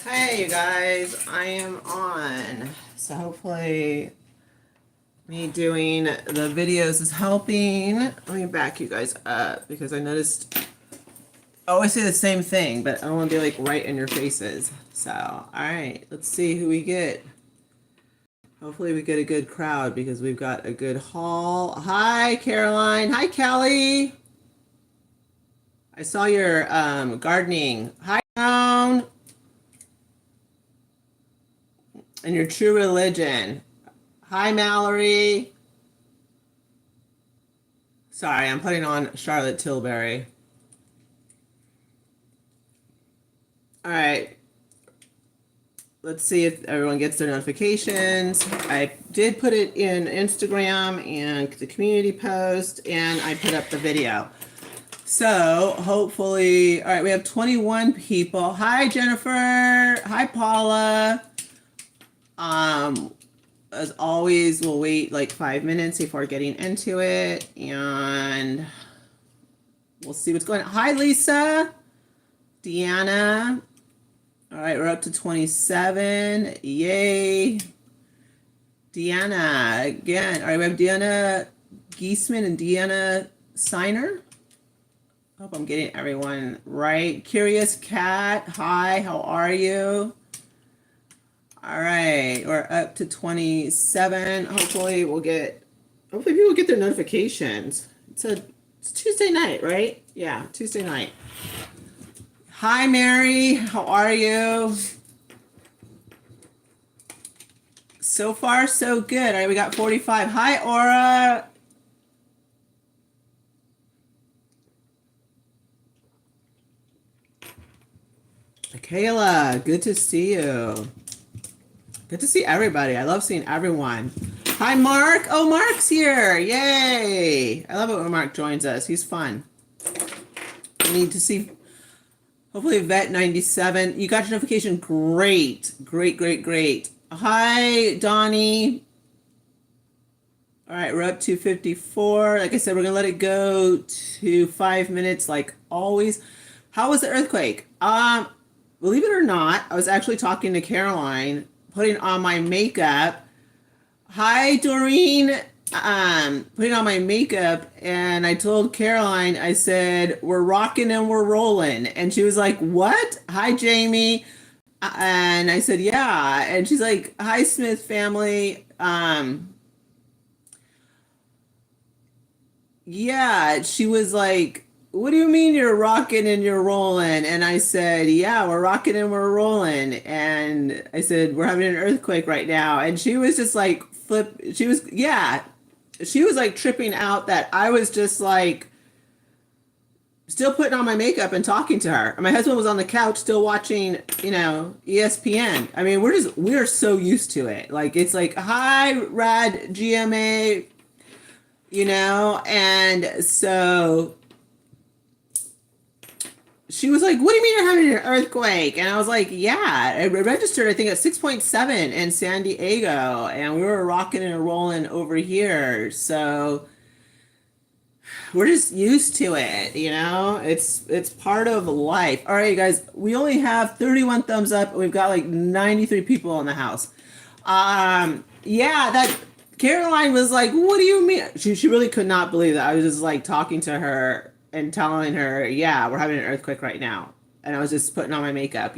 Hey you guys, I am on. So hopefully me doing the videos is helping. Let me back you guys up because I noticed I always say the same thing, but I don't want to be like right in your faces. So, all right, let's see who we get. Hopefully we get a good crowd because we've got a good haul. Hi Caroline. Hi Kelly. I saw your gardening. Hi Joan. And your true religion. Hi, Mallory. Sorry, I'm putting on Charlotte Tilbury. All right. Let's see if everyone gets their notifications. I did put it in Instagram and the community post, and I put up the video. So hopefully, all right, we have 21 people. Hi, Jennifer. Hi, Paula. As always, we'll wait like 5 minutes before getting into it, and we'll see what's going on. Hi, Lisa. Deanna. All right, we're up to 27. Yay. Deanna, again. All right, we have Deanna Giesman and Deanna Signer. Hope I'm getting everyone right. Curious Cat, hi, how are you? All right, we're up to 27. Hopefully people get their notifications. It's Tuesday night, right? Yeah, Tuesday night. Hi, Mary. How are you? So far, so good. All right, we got 45. Hi, Aura. Kayla, good to see you. Good to see everybody. I love seeing everyone. Hi, Mark. Oh, Mark's here. Yay. I love it when Mark joins us. He's fun. We need to see. Hopefully Vet 97. You got your notification. Great. Great, great, great. Hi, Donnie. All right, we're up to 54. Like I said, we're going to let it go to 5 minutes like always. How was the earthquake? Believe it or not, I was actually talking to Caroline, putting on my makeup. Hi, Doreen. Putting on my makeup, and I told Caroline, I said, we're rocking and we're rolling. And she was like, what? Hi, Jamie. And I said, yeah. And she's like, hi, Smith family. Yeah, she was like, what do you mean you're rocking and you're rolling? And I said, yeah, we're rocking and we're rolling. And I said, we're having an earthquake right now. And she was just like, yeah, she was like tripping out that I was just like still putting on my makeup and talking to her. And my husband was on the couch still watching, ESPN. I mean, we're so used to it. Like, it's like, hi, Rad GMA, and so she was like, what do you mean you're having an earthquake? And I was like, yeah, it registered, I think, at 6.7 in San Diego, and we were rocking and rolling over here. So we're just used to it, it's part of life. All right, guys, we only have 31 thumbs up, and we've got like 93 people in the house. Yeah, that Caroline was like, what do you mean? She really could not believe that I was just like talking to her and telling her, yeah, we're having an earthquake right now. And I was just putting on my makeup.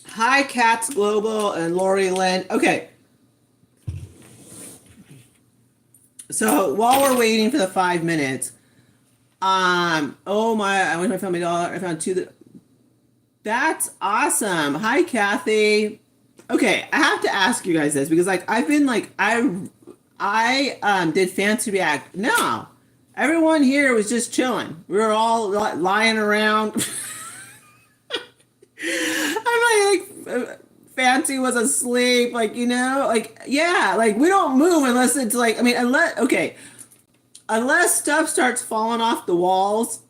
Hi, Cats Global and Lori Lynn. Okay. So while we're waiting for the 5 minutes, oh my, I went to my family dollar. I found two. That's awesome. Hi, Kathy. Okay, I have to ask you guys this because like I've been like I did Fancy React. No, everyone here was just chilling. We were all lying around. Fancy was asleep, like yeah, like we don't move unless it's like unless stuff starts falling off the walls,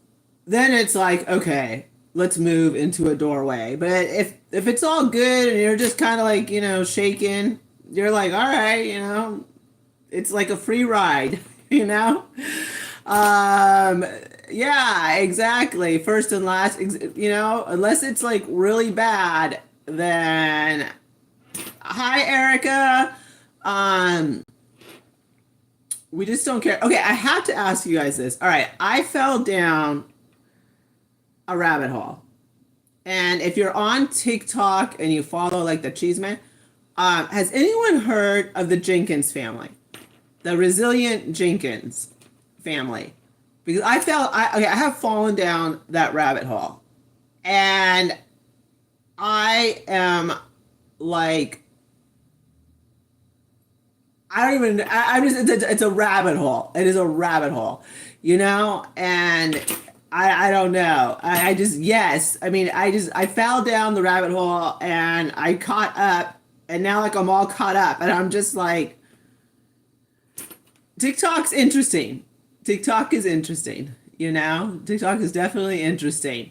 then it's like okay, let's move into a doorway. But if it's all good and you're just kind of like shaking, you're like all right, it's like a free ride, you know. um, yeah, exactly. First and last, unless it's like really bad, then hi, Erica. Um, we just don't care. Okay, I have to ask you guys this. All right, I fell down a rabbit hole. And if you're on TikTok and you follow like the Cheeseman, has anyone heard of the Jenkins family? The resilient Jenkins family? Because okay, I have fallen down that rabbit hole. And I am like, I don't even, I'm just, it's a rabbit hole. It is a rabbit hole, And I don't know. I just, yes. I mean, I fell down the rabbit hole and I caught up and now like I'm all caught up and I'm just like, TikTok's interesting. TikTok is interesting, TikTok is definitely interesting.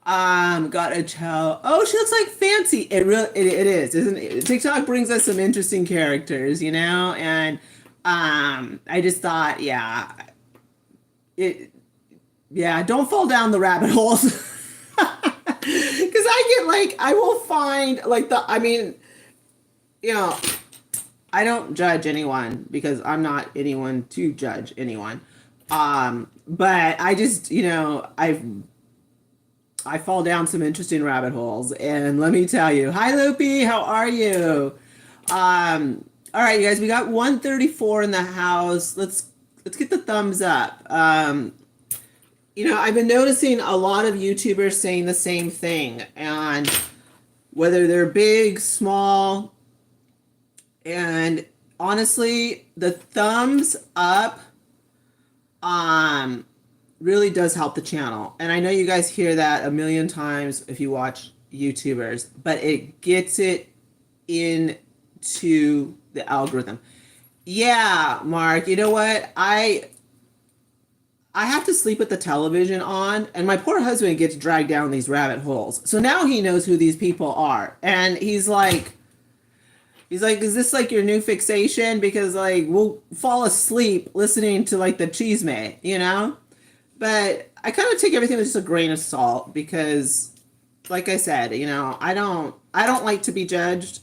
Got a chow. Oh, she looks like fancy. It is, isn't it? TikTok brings us some interesting characters, and I just thought, it yeah, don't fall down the rabbit holes. Because I get like I will find like I mean, you know, I don't judge anyone because I'm not anyone to judge anyone. But I just, I fall down some interesting rabbit holes, and let me tell you, hi Loopy, how are you? All right, you guys, we got 134 in the house. Let's get the thumbs up. I've been noticing a lot of YouTubers saying the same thing, and whether they're big, small, and honestly, the thumbs up really does help the channel. And I know you guys hear that a million times if you watch YouTubers, but it gets it into the algorithm. Yeah, Mark, you know what? I have to sleep with the television on, and my poor husband gets dragged down these rabbit holes. So now he knows who these people are. And he's like, is this like your new fixation? Because like we'll fall asleep listening to like the Cheesemate. But I kind of take everything with just a grain of salt because, like I said, I don't like to be judged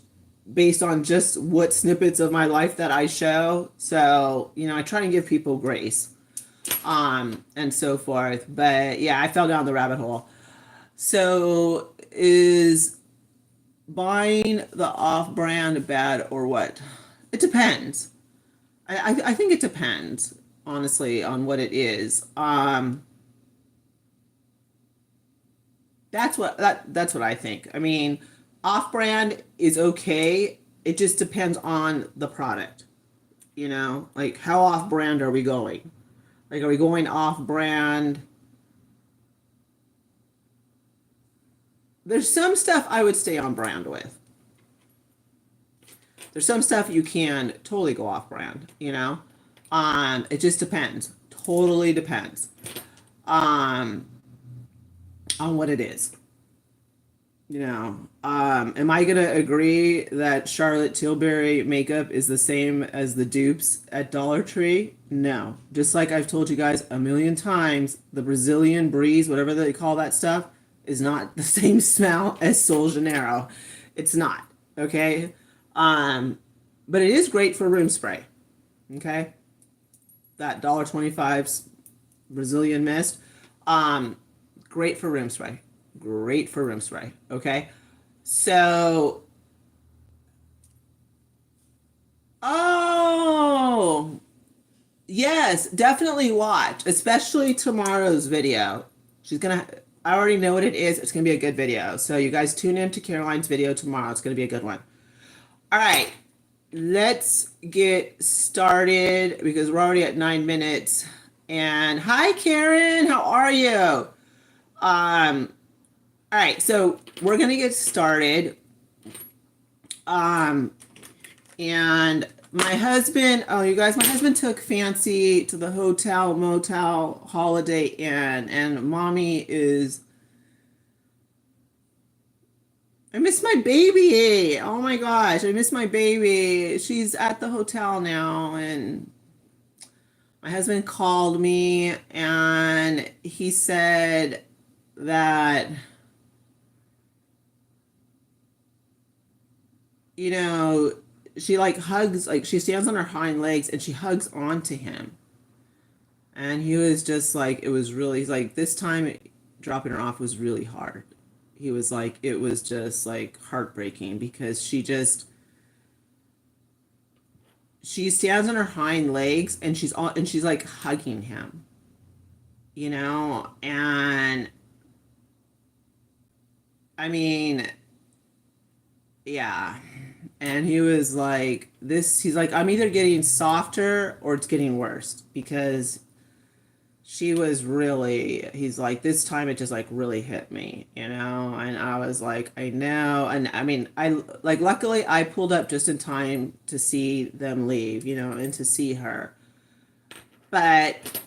based on just what snippets of my life that I show. So, I try and give people grace, and so forth. But yeah, I fell down the rabbit hole. So is buying the off-brand bad or what? It depends. I think it depends, honestly, on what it is. That's what I think. I mean, off-brand is okay. It just depends on the product. Like how off-brand are we going? Like, are we going off-brand? There's some stuff I would stay on brand with. There's some stuff you can totally go off brand, it just depends. Totally depends. On what it is. Am I gonna agree that Charlotte Tilbury makeup is the same as the dupes at Dollar Tree? No. Just like I've told you guys a million times, the Brazilian Breeze, whatever they call that stuff, is not the same smell as Sol Janeiro. It's not. Okay? But it is great for room spray. Okay? That $1.25 Brazilian mist. Great for room spray. Great for room spray. Okay? So, oh, yes, definitely watch, especially tomorrow's video. I already know what it is. It's gonna be a good video. So you guys tune in to Caroline's video tomorrow. It's gonna be a good one. All right, let's get started because we're already at 9 minutes. And hi, Karen, how are you? All right, so we're gonna get started. And my husband, oh, you guys, my husband took Fancy to the hotel, motel, Holiday Inn, and mommy is. I miss my baby. Oh my gosh, I miss my baby. She's at the hotel now, and My husband called me and he said that, you know, she like hugs, like she stands on her hind legs and she hugs onto him. And he was just like, it was really, he's like, this time dropping her off was really hard. He was like, it was just like heartbreaking because she stands on her hind legs and she's like hugging him, you know? And I mean, yeah. And he was like, he's like, I'm either getting softer or it's getting worse because she was really, he's like, this time it just like really hit me, you know? And I was like, I know. And I mean, luckily I pulled up just in time to see them leave, you know, and to see her. But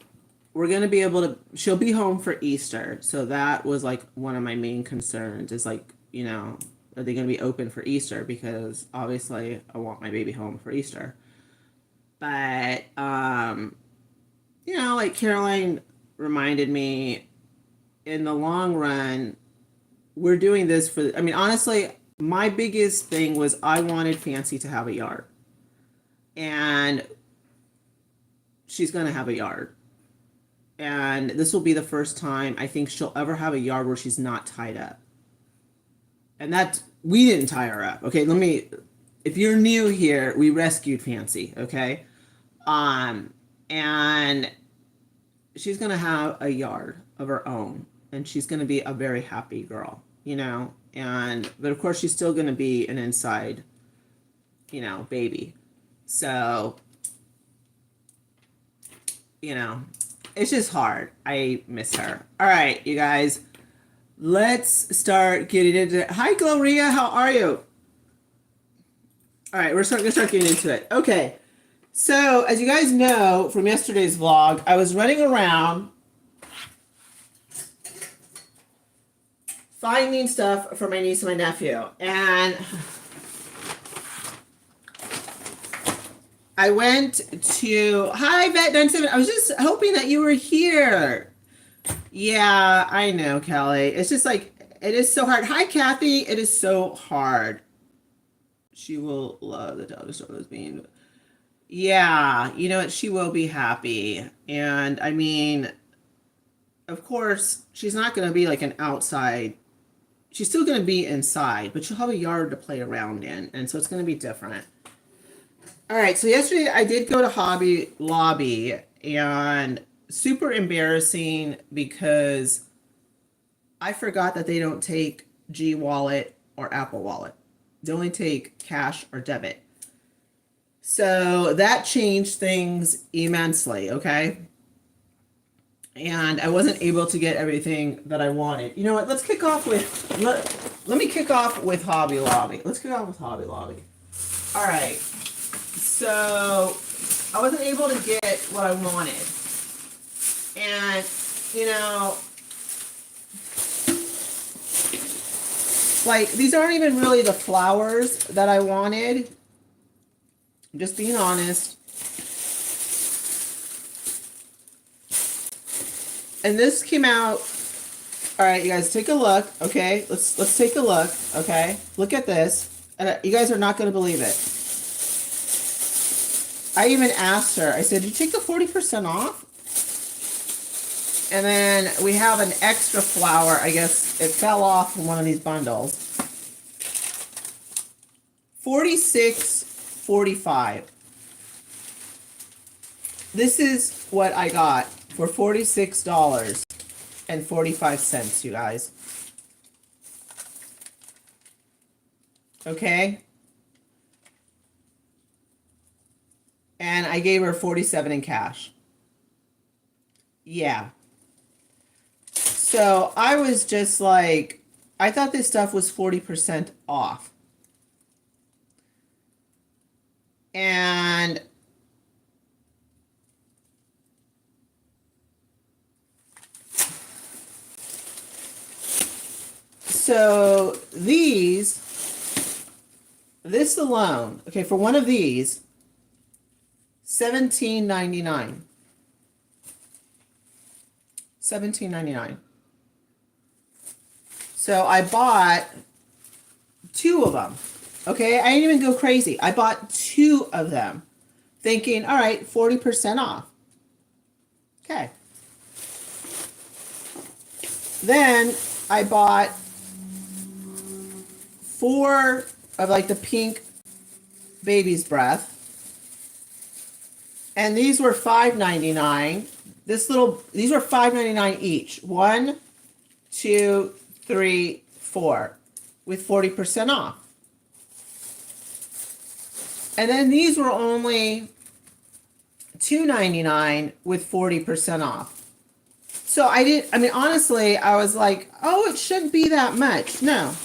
we're going to be able to, she'll be home for Easter. So that was like one of my main concerns is like, you know, are they going to be open for Easter? Because obviously I want my baby home for Easter. But, you know, like Caroline reminded me in the long run, we're doing this for, I mean, honestly, my biggest thing was I wanted Fancy to have a yard. And she's going to have a yard. And this will be the first time I think she'll ever have a yard where she's not tied up. And that, we didn't tie her up. Okay, if you're new here, we rescued Fancy, okay? And she's going to have a yard of her own and she's going to be a very happy girl, you know? But of course she's still going to be an inside, you know, baby. So, you know, it's just hard. I miss her. All right, you guys, let's start getting into it. Hi, Gloria. How are you? All right, we're going to start getting into it. Okay. So, as you guys know from yesterday's vlog, I was running around finding stuff for my niece and my nephew. And I went to, hi, Vet97. I was just hoping that you were here. Yeah, I know, Kelly. It's just like, it is so hard. Hi, Kathy. It is so hard. She will love the dog store was being. Yeah, you know what? She will be happy. And I mean, of course, she's not going to be like an outside. She's still going to be inside, but she'll have a yard to play around in. And so it's going to be different. All right, so yesterday I did go to Hobby Lobby and super embarrassing because I forgot that they don't take G Wallet or Apple Wallet. They only take cash or debit. So that changed things immensely, okay? And I wasn't able to get everything that I wanted. You know what? Let's kick off with, let me kick off with Hobby Lobby. Let's kick off with Hobby Lobby. All right. So I wasn't able to get what I wanted. And, you know, like these aren't even really the flowers that I wanted. I'm just being honest. And this came out. All right, you guys, take a look. Okay, let's take a look. Okay, look at this. And you guys are not going to believe it. I even asked her. I said, "Did you take the 40% off?" And then we have an extra flower. I guess it fell off from one of these bundles. $46.45. This is what I got for $46.45, you guys. Okay? And I gave her 47 in cash. Yeah. So I was just like, I thought this stuff was 40% off. And so this alone, okay, for one of these, $17.99. $17.99. So I bought 2 of them. Okay, I didn't even go crazy. I bought 2 of them, thinking, all right, 40% off. Okay. Then I bought 4 of like the pink baby's breath. And these were $5.99. These were $5.99 each. 1, 2, 3, 4, with 40% off. And then these were only $2.99 with 40% off. So honestly, I was like, oh, it shouldn't be that much. No.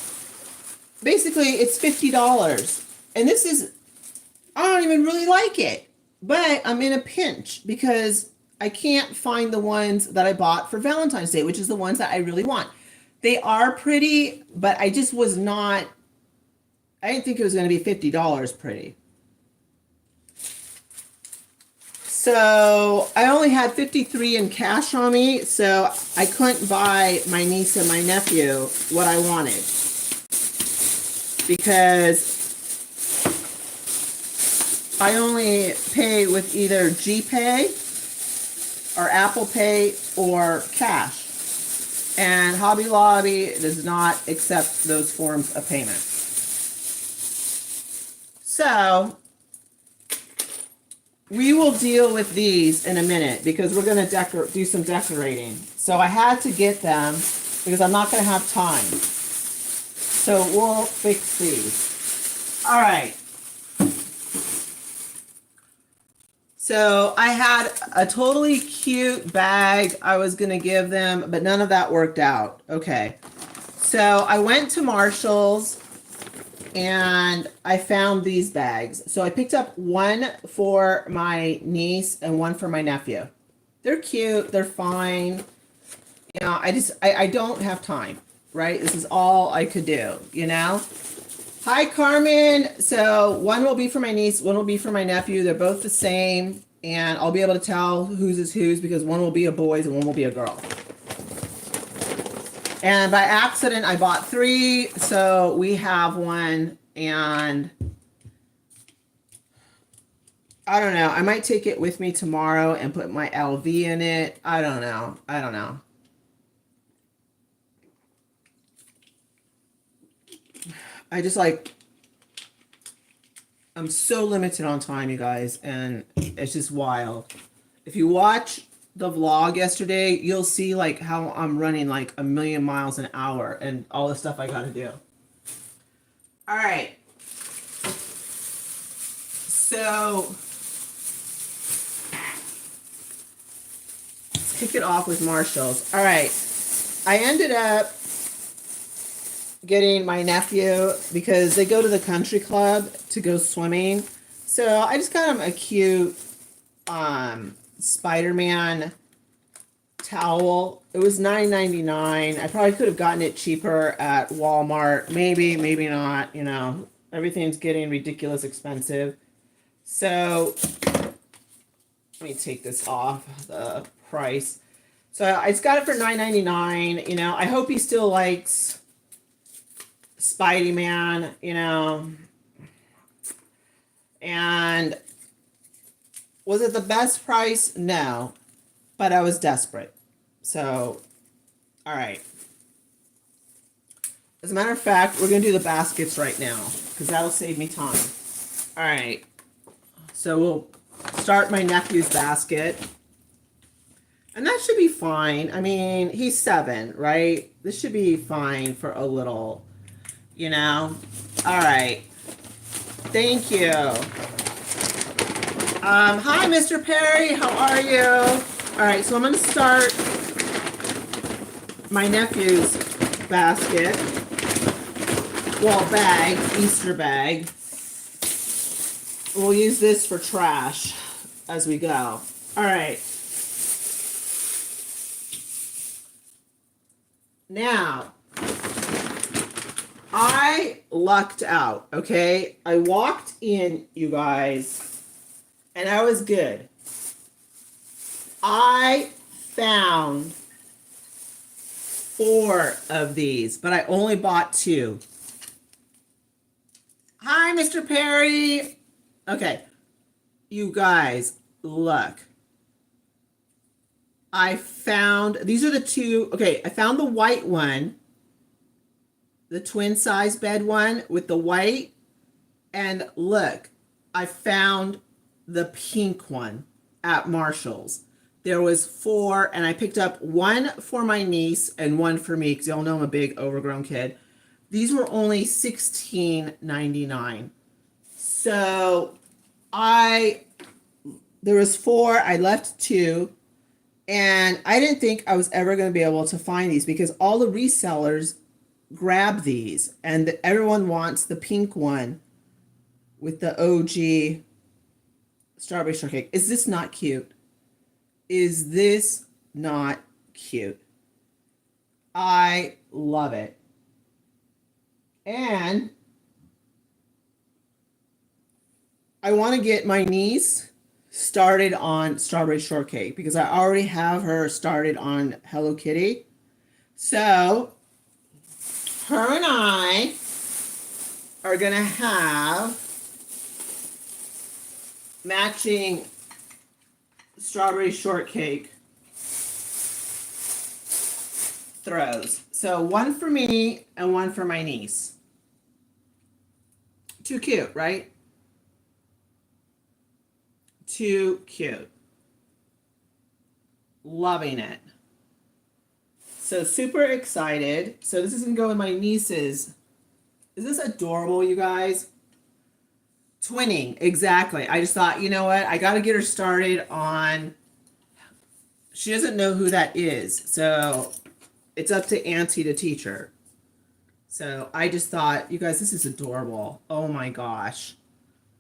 Basically, it's $50. And this is, I don't even really like it. But I'm in a pinch because I can't find the ones that I bought for Valentine's Day, which is the ones that I really want. They are pretty, but I just was not, I didn't think it was going to be $50 pretty. So I only had $53 in cash on me, so I couldn't buy my niece and my nephew what I wanted. Because I only pay with either GPay or Apple Pay or cash. And Hobby Lobby does not accept those forms of payment. So we will deal with these in a minute because we're going to do some decorating. So I had to get them because I'm not going to have time. So we'll fix these. All right. So I had a totally cute bag I was going to give them, but none of that worked out. Okay. So I went to Marshall's and I found these bags. So I picked up one for my niece and one for my nephew. They're cute. They're fine. You know, I don't have time, right? This is all I could do, you know? Hi, Carmen. So one will be for my niece, one will be for my nephew. They're both the same, and I'll be able to tell whose is whose because one will be a boy's and one will be a girl. And by accident, I bought 3, so we have one, and I don't know. I might take it with me tomorrow and put my LV in it. I don't know. I just I'm so limited on time, you guys, and it's just wild. If you watch the vlog yesterday, you'll see like how I'm running like a million miles an hour and all the stuff I gotta do. All right. So let's kick it off with Marshall's. All right. I ended up getting my nephew because they go to the country club to go swimming. So I just got him a cute Spider-Man towel. It was $9.99. I probably could have gotten it cheaper at Walmart. Maybe, maybe not. You know, everything's getting ridiculous expensive. So let me take this off the price. So I just got it for $9.99. You know, I hope he still likes Spidey-Man, you know. And was it the best price? No. But I was desperate. So, all right. As a matter of fact, we're going to do the baskets right now because that'll save me time. All right. So we'll start my nephew's basket. And that should be fine. I mean, he's 7, right? This should be fine for a little, you know. All right. Thank you. Hi, Mr. Perry. How are you? All right, so I'm going to start my nephew's basket. Well, bag, Easter bag. We'll use this for trash as we go. All right. Now, I lucked out, okay? I walked in, you guys, and I was good. I found 4 of these, but I only bought 2. Hi, Mr. Perry. Okay, you guys, look. I found, these are the 2, okay, I found the white one, the twin size bed one with the white, and look, I found the pink one at Marshall's. There was 4, and I picked up 1 for my niece and 1 for me, because y'all know I'm a big overgrown kid. These were only $16.99. So there was 4, I left 2, and I didn't think I was ever going to be able to find these because all the resellers grab these, and everyone wants the pink one with the OG strawberry shortcake. Is this not cute? Is this not cute? I love it. And I want to get my niece started on strawberry shortcake because I already have her started on Hello Kitty. So her and I are going to have matching strawberry shortcake throws. So 1 for me and 1 for my niece. Too cute, right? Too cute. Loving it. So super excited. So this is going to go in my niece's. Is this adorable, you guys? Twinning, exactly. I just thought, you know what? I got to get her started on. She doesn't know who that is. So it's up to Auntie to teach her. So I just thought, you guys, this is adorable. Oh my gosh.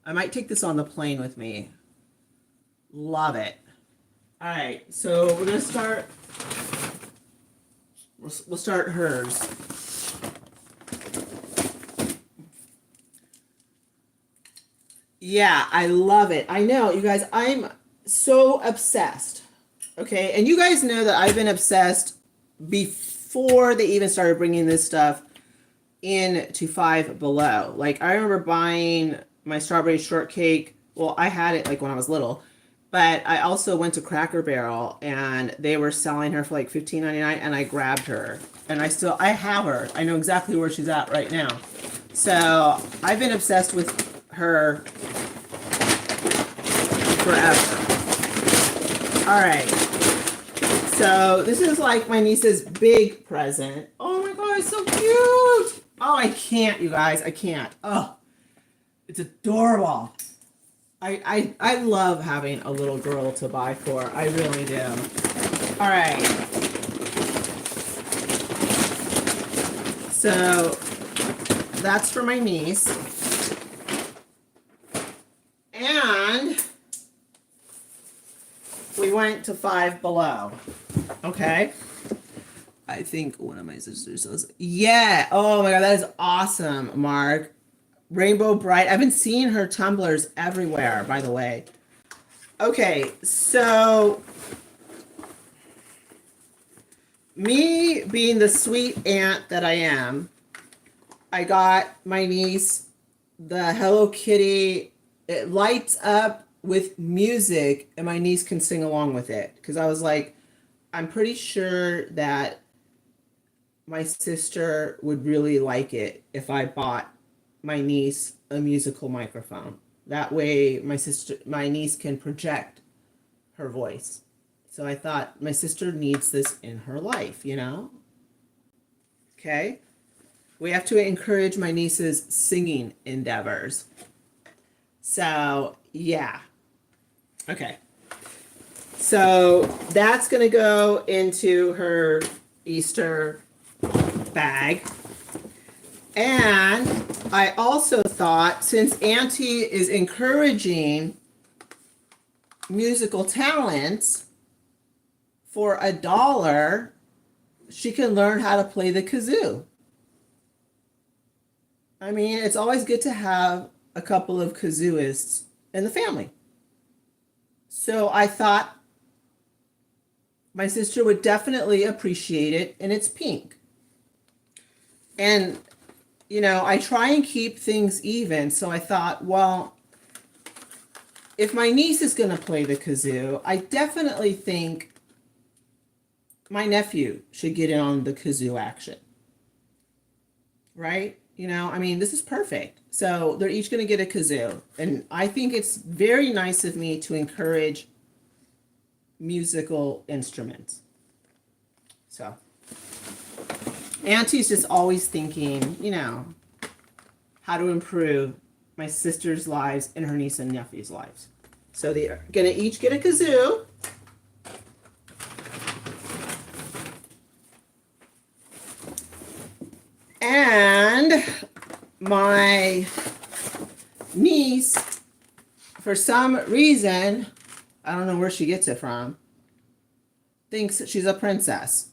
I might take this on the plane with me. Love it. All right, so we're gonna start. We'll start hers. Yeah, I love it. I know, you guys. I'm so obsessed. Okay, and you guys know that I've been obsessed before they even started bringing this stuff into Five Below. Like I remember buying my strawberry shortcake. Well, I had it like when I was little. But I also went to Cracker Barrel and they were selling her for like $15.99 and I grabbed her. And I have her. I know exactly where she's at right now. So I've been obsessed with her forever. All right. So this is like my niece's big present. Oh my God, it's so cute. Oh, I can't, you guys. I can't. Oh, it's adorable. I love having a little girl to buy for. I really do. All right. So that's for my niece. And we went to Five Below. Okay. I think one of my sisters says, yeah. Oh my God, that is awesome, Mark. Rainbow Bright. I've been seeing her tumblers everywhere, by the way. Okay, so me being the sweet aunt that I am, I got my niece the Hello Kitty. It lights up with music, and my niece can sing along with it. Because I was like, I'm pretty sure that my sister would really like it if I bought my niece a musical microphone. That way my niece can project her voice. So I thought my sister needs this in her life, you know? Okay. We have to encourage my niece's singing endeavors. So, yeah. Okay. So that's going to go into her Easter bag. And I also thought, since Auntie is encouraging musical talents, for $1, she can learn how to play the kazoo. I mean, it's always good to have a couple of kazooists in the family. So I thought my sister would definitely appreciate it, and it's pink. And, you know, I try and keep things even, so I thought, well, if my niece is going to play the kazoo, I definitely think my nephew should get in on the kazoo action. Right? You know, I mean, this is perfect. So they're each going to get a kazoo. And I think it's very nice of me to encourage musical instruments. So, Auntie's just always thinking, you know, how to improve my sister's lives and her niece and nephew's lives. So they're going to each get a kazoo. And my niece, for some reason, I don't know where she gets it from, thinks she's a princess.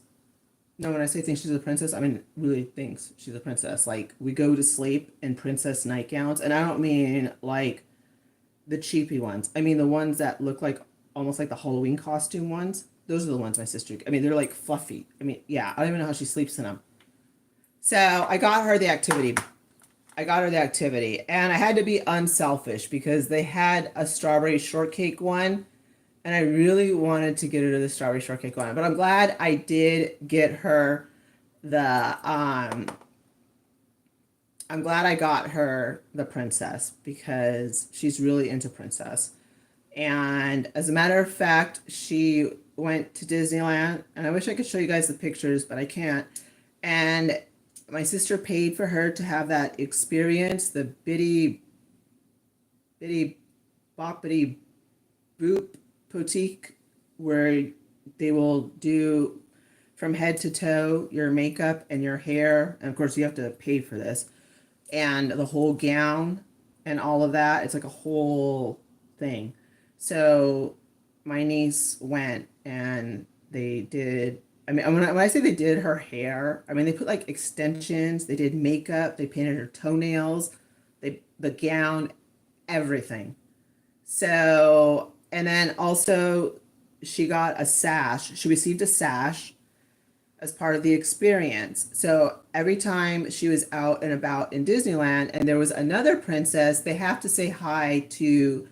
No, when I say thinks she's a princess, I mean really thinks she's a princess. Like, we go to sleep in princess nightgowns, and I don't mean like the cheapy ones. I mean the ones that look like almost like the Halloween costume ones. Those are the ones my sister, I mean, they're like fluffy. I mean, yeah, I don't even know how she sleeps in them. So I got her the activity. And I had to be unselfish because they had a strawberry shortcake one, and I really wanted to get her to the strawberry shortcake one. But I'm glad I did get her the I'm glad I got her the princess because she's really into princess. And as a matter of fact, she went to Disneyland, and I wish I could show you guys the pictures, but I can't. And my sister paid for her to have that experience, the bitty boppity boop boutique, where they will do from head to toe your makeup and your hair. And of course, you have to pay for this, and the whole gown and all of that. It's like a whole thing. So my niece went, and they did. I mean, when I say they did her hair, I mean, they put like extensions, they did makeup, they painted her toenails, the gown, everything. So, and then also she got a sash. She received a sash as part of the experience. So every time she was out and about in Disneyland and there was another princess, they have to say hi to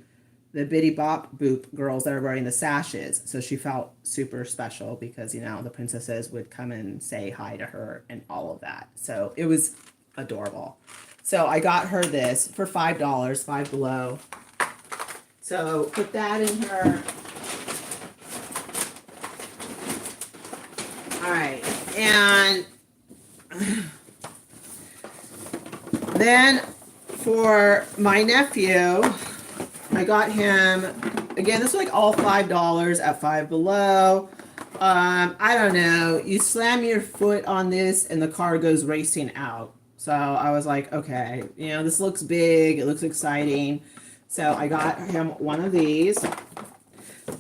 the bitty bop boop girls that are wearing the sashes. So she felt super special because, you know, the princesses would come and say hi to her and all of that. So it was adorable. So I got her this for $5, Five Below. So put that in her. All right. And then for my nephew, I got him, again, this was like all $5 at Five Below. I don't know. You slam your foot on this and the car goes racing out. So I was like, okay, you know, this looks big. It looks exciting. So I got him one of these.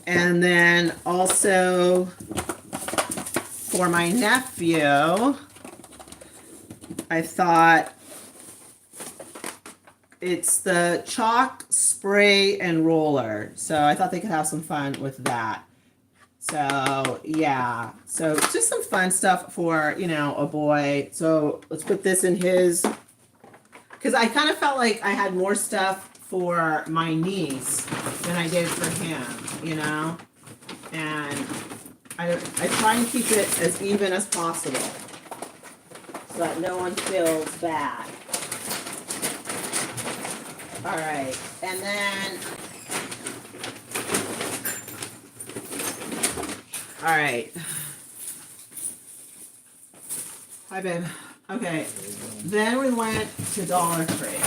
And then also for my nephew, I thought, it's the chalk, spray, and roller. So I thought they could have some fun with that. So yeah, so just some fun stuff for, you know, a boy. So let's put this in his, because I kind of felt like I had more stuff for my niece than I did for him, you know? And I try and keep it as even as possible so that no one feels bad. All right, and then, all right. Hi, babe. Okay, then we went to Dollar Tree.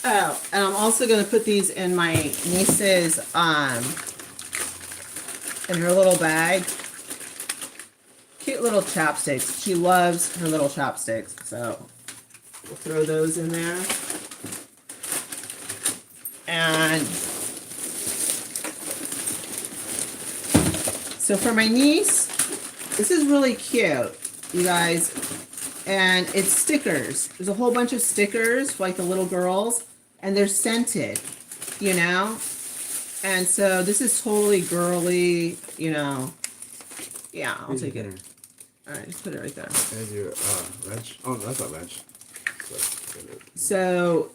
Oh, and I'm also gonna put these in my niece's, in her little bag. Cute little chapsticks. She loves her little chapsticks, so we'll throw those in there. And so for my niece, this is really cute, you guys, and it's stickers. There's a whole bunch of stickers for like the little girls. and they're scented, you know? And so this is totally girly, you know. Yeah, I'll take it. All right, just put it right there. And your wrench. Oh, that's not wrench. So,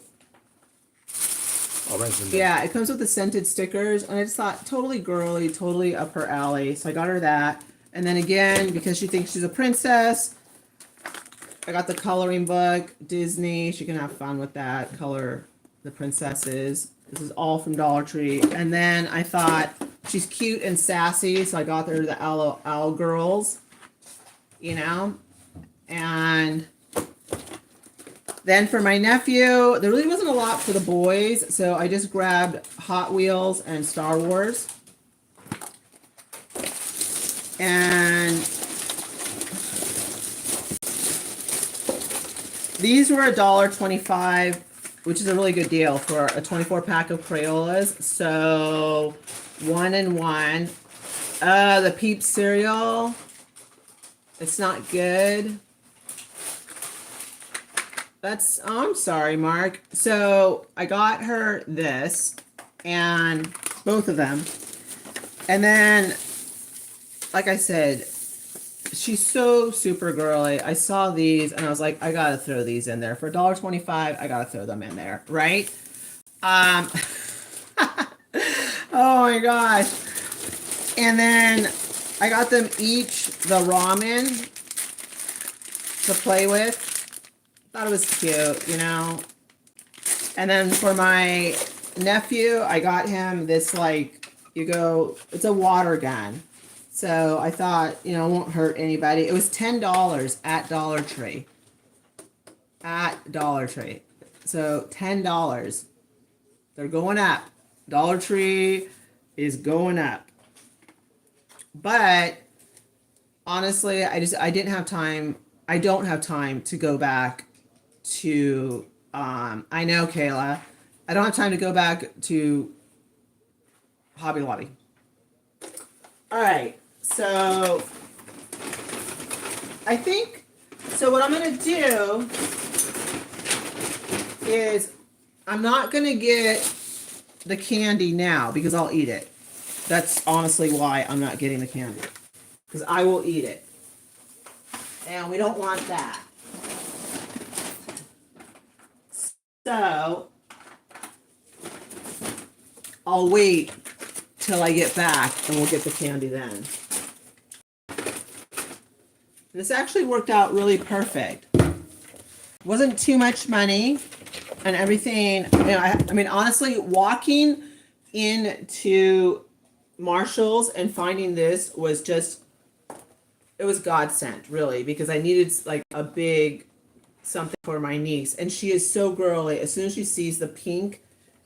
oh, wrench. yeah, it comes with the scented stickers, and I just thought totally girly, totally up her alley. So I got her that. And then again, because she thinks she's a princess, I got the coloring book, Disney. She can have fun with that. Color the princesses. This is all from Dollar Tree. And then I thought she's cute and sassy, so I got her the Owl Girls, you know? And then for my nephew, there really wasn't a lot for the boys, so I just grabbed Hot Wheels and Star Wars. And these were $1.25, which is a really good deal for a 24 pack of Crayolas. So 1 and 1. The Peeps cereal. It's not good. That's, oh, I'm sorry, Mark. So I got her this and both of them. And then, like I said, she's so super girly. I saw these and I was like, I gotta throw these in there. For $1.25, I gotta throw them in there, right? Oh my gosh. And then I got them each the ramen to play with. Thought it was cute, you know. And then for my nephew, I got him this, like, it's a water gun. So I thought, you know, it won't hurt anybody. It was $10 at Dollar Tree. At Dollar Tree. So $10. They're going up. Dollar Tree is going up. But honestly, I didn't have time. I don't have time to go back to, I know, Kayla. I don't have time to go back to Hobby Lobby. All right. So I think, so what I'm going to do is I'm not going to get the candy now because I'll eat it. That's honestly why I'm not getting the candy, because I will eat it. And we don't want that. So I'll wait till I get back and we'll get the candy then. This actually worked out really perfect. Wasn't too much money and everything. You know, I mean, honestly, walking into Marshall's and finding this was just, it was God sent, really, because I needed like a big something for my niece. And she is so girly. As soon as she sees the pink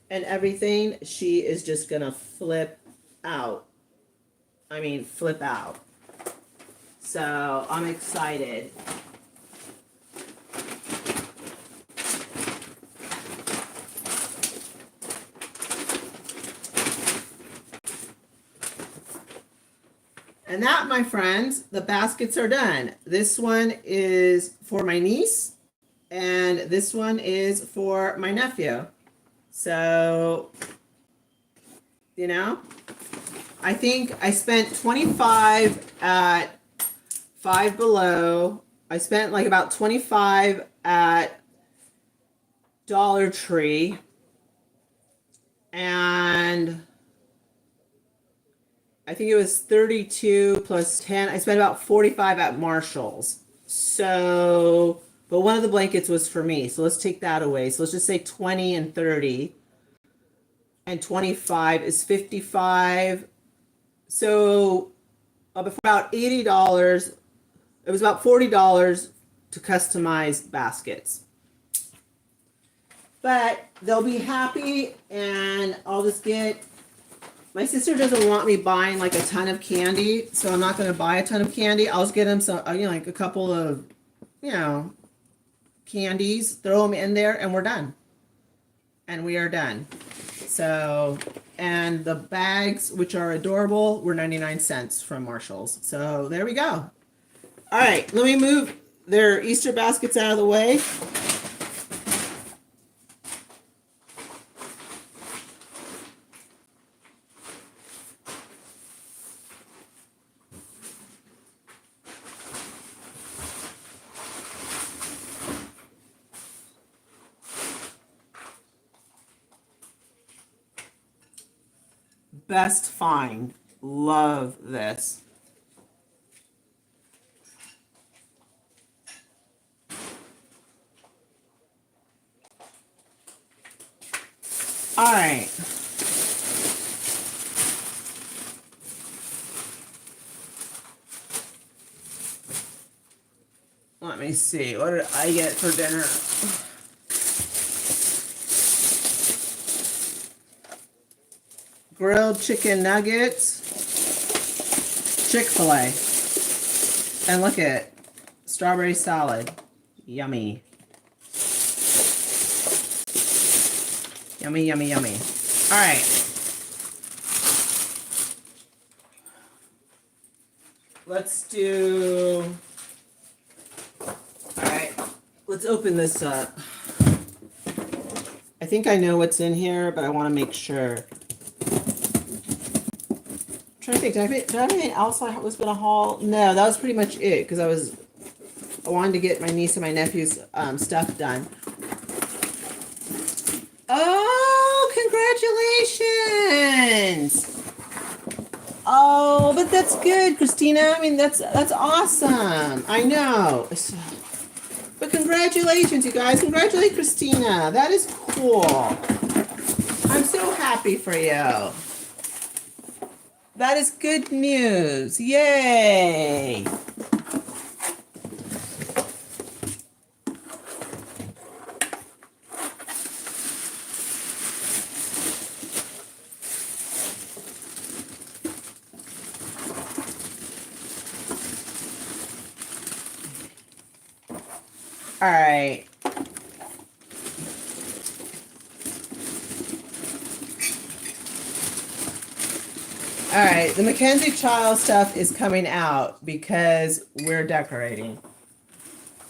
and everything, she is just gonna flip out. I mean, flip out. So I'm excited. And that, my friends, the baskets are done. This one is for my niece, and this one is for my nephew. So, you know, I think I spent 25 at Five Below. I spent like about 25 at Dollar Tree. And I think it was 32 plus 10. I spent about 45 at Marshall's. So, but one of the blankets was for me. So let's take that away. So let's just say 20 and 30. And 25 is 55. So about $80. It was about $40 to customize baskets. But they'll be happy, and I'll just get, my sister doesn't want me buying like a ton of candy, so I'm not going to buy a ton of candy. I'll just get them some, you know, like a couple of, you know, candies, throw them in there, and we're done. And we are done. So, and the bags, which are adorable, were 99 cents from Marshall's. So there we go. All right, let me move their Easter baskets out of the way. best find. Love this. All right. Let me see. What did I get for dinner? Grilled chicken nuggets. Chick-fil-A. And look at strawberry salad. Yummy. Yummy, yummy, yummy. All right. Let's do... All right. Let's open this up. I think I know what's in here, but I want to make sure. I'm trying to think, did I have anything else I was going to haul? No, that was pretty much it, because I wanted to get my niece and my nephew's stuff done. Oh, congratulations! Oh, but that's good, Christina. I mean, that's awesome. I know. But congratulations, you guys. Congratulate Christina. That is cool. I'm so happy for you. That is good news. Yay. All right. All right, the Mackenzie Child stuff is coming out because we're decorating.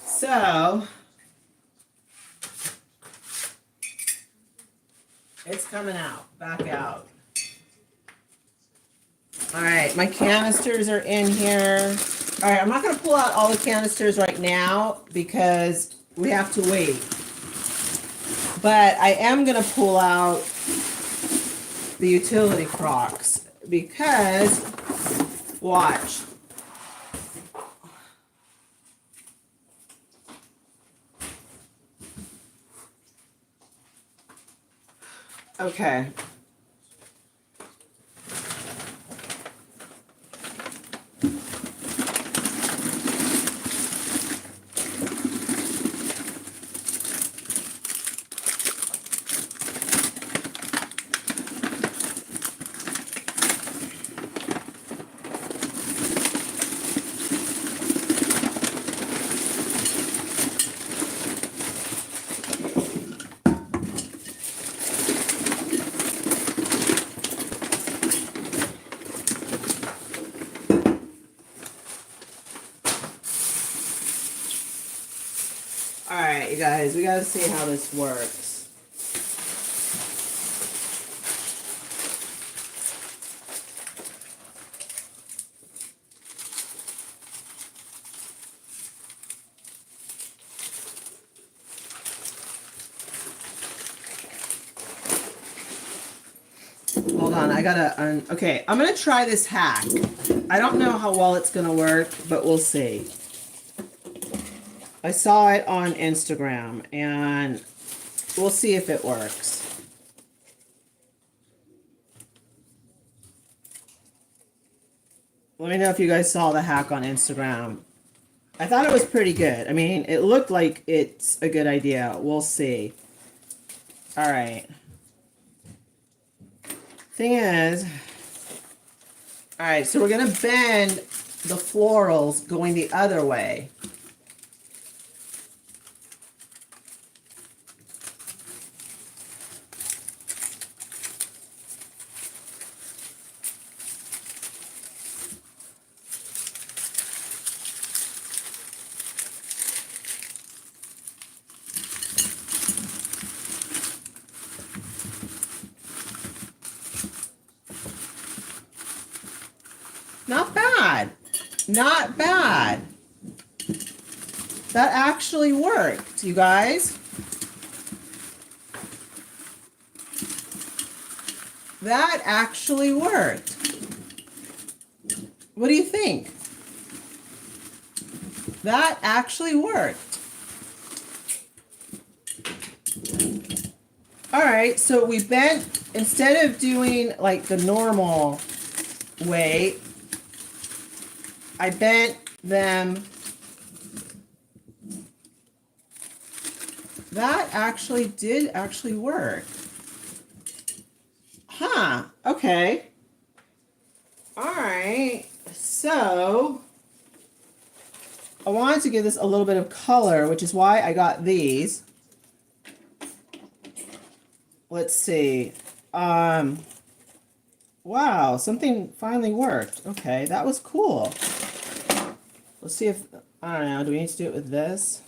So, it's coming out, back out. All right, my canisters are in here. All right, I'm not going to pull out all the canisters right now because we have to wait. But I am going to pull out the utility crocks because, watch. Okay. All right, you guys, we gotta see how this works. Hold on, I gotta, okay, I'm gonna try this hack. I don't know how well it's gonna work, but we'll see. I saw it on Instagram, and we'll see if it works. Let me know if you guys saw the hack on Instagram. I thought it was pretty good. I mean, it looked like it's a good idea. We'll see. All right. Thing is, all right, so we're going to bend the florals going the other way. Not bad. Not bad. That actually worked, you guys. That actually worked. What do you think? That actually worked. All right, so we bent, instead of doing like the normal way, I bent them. That actually did actually work. Huh, okay. All right, so I wanted to give this a little bit of color, which is why I got these. Let's see. Wow, something finally worked. Okay, that was cool. Let's see if, I don't know, do we need to do it with this?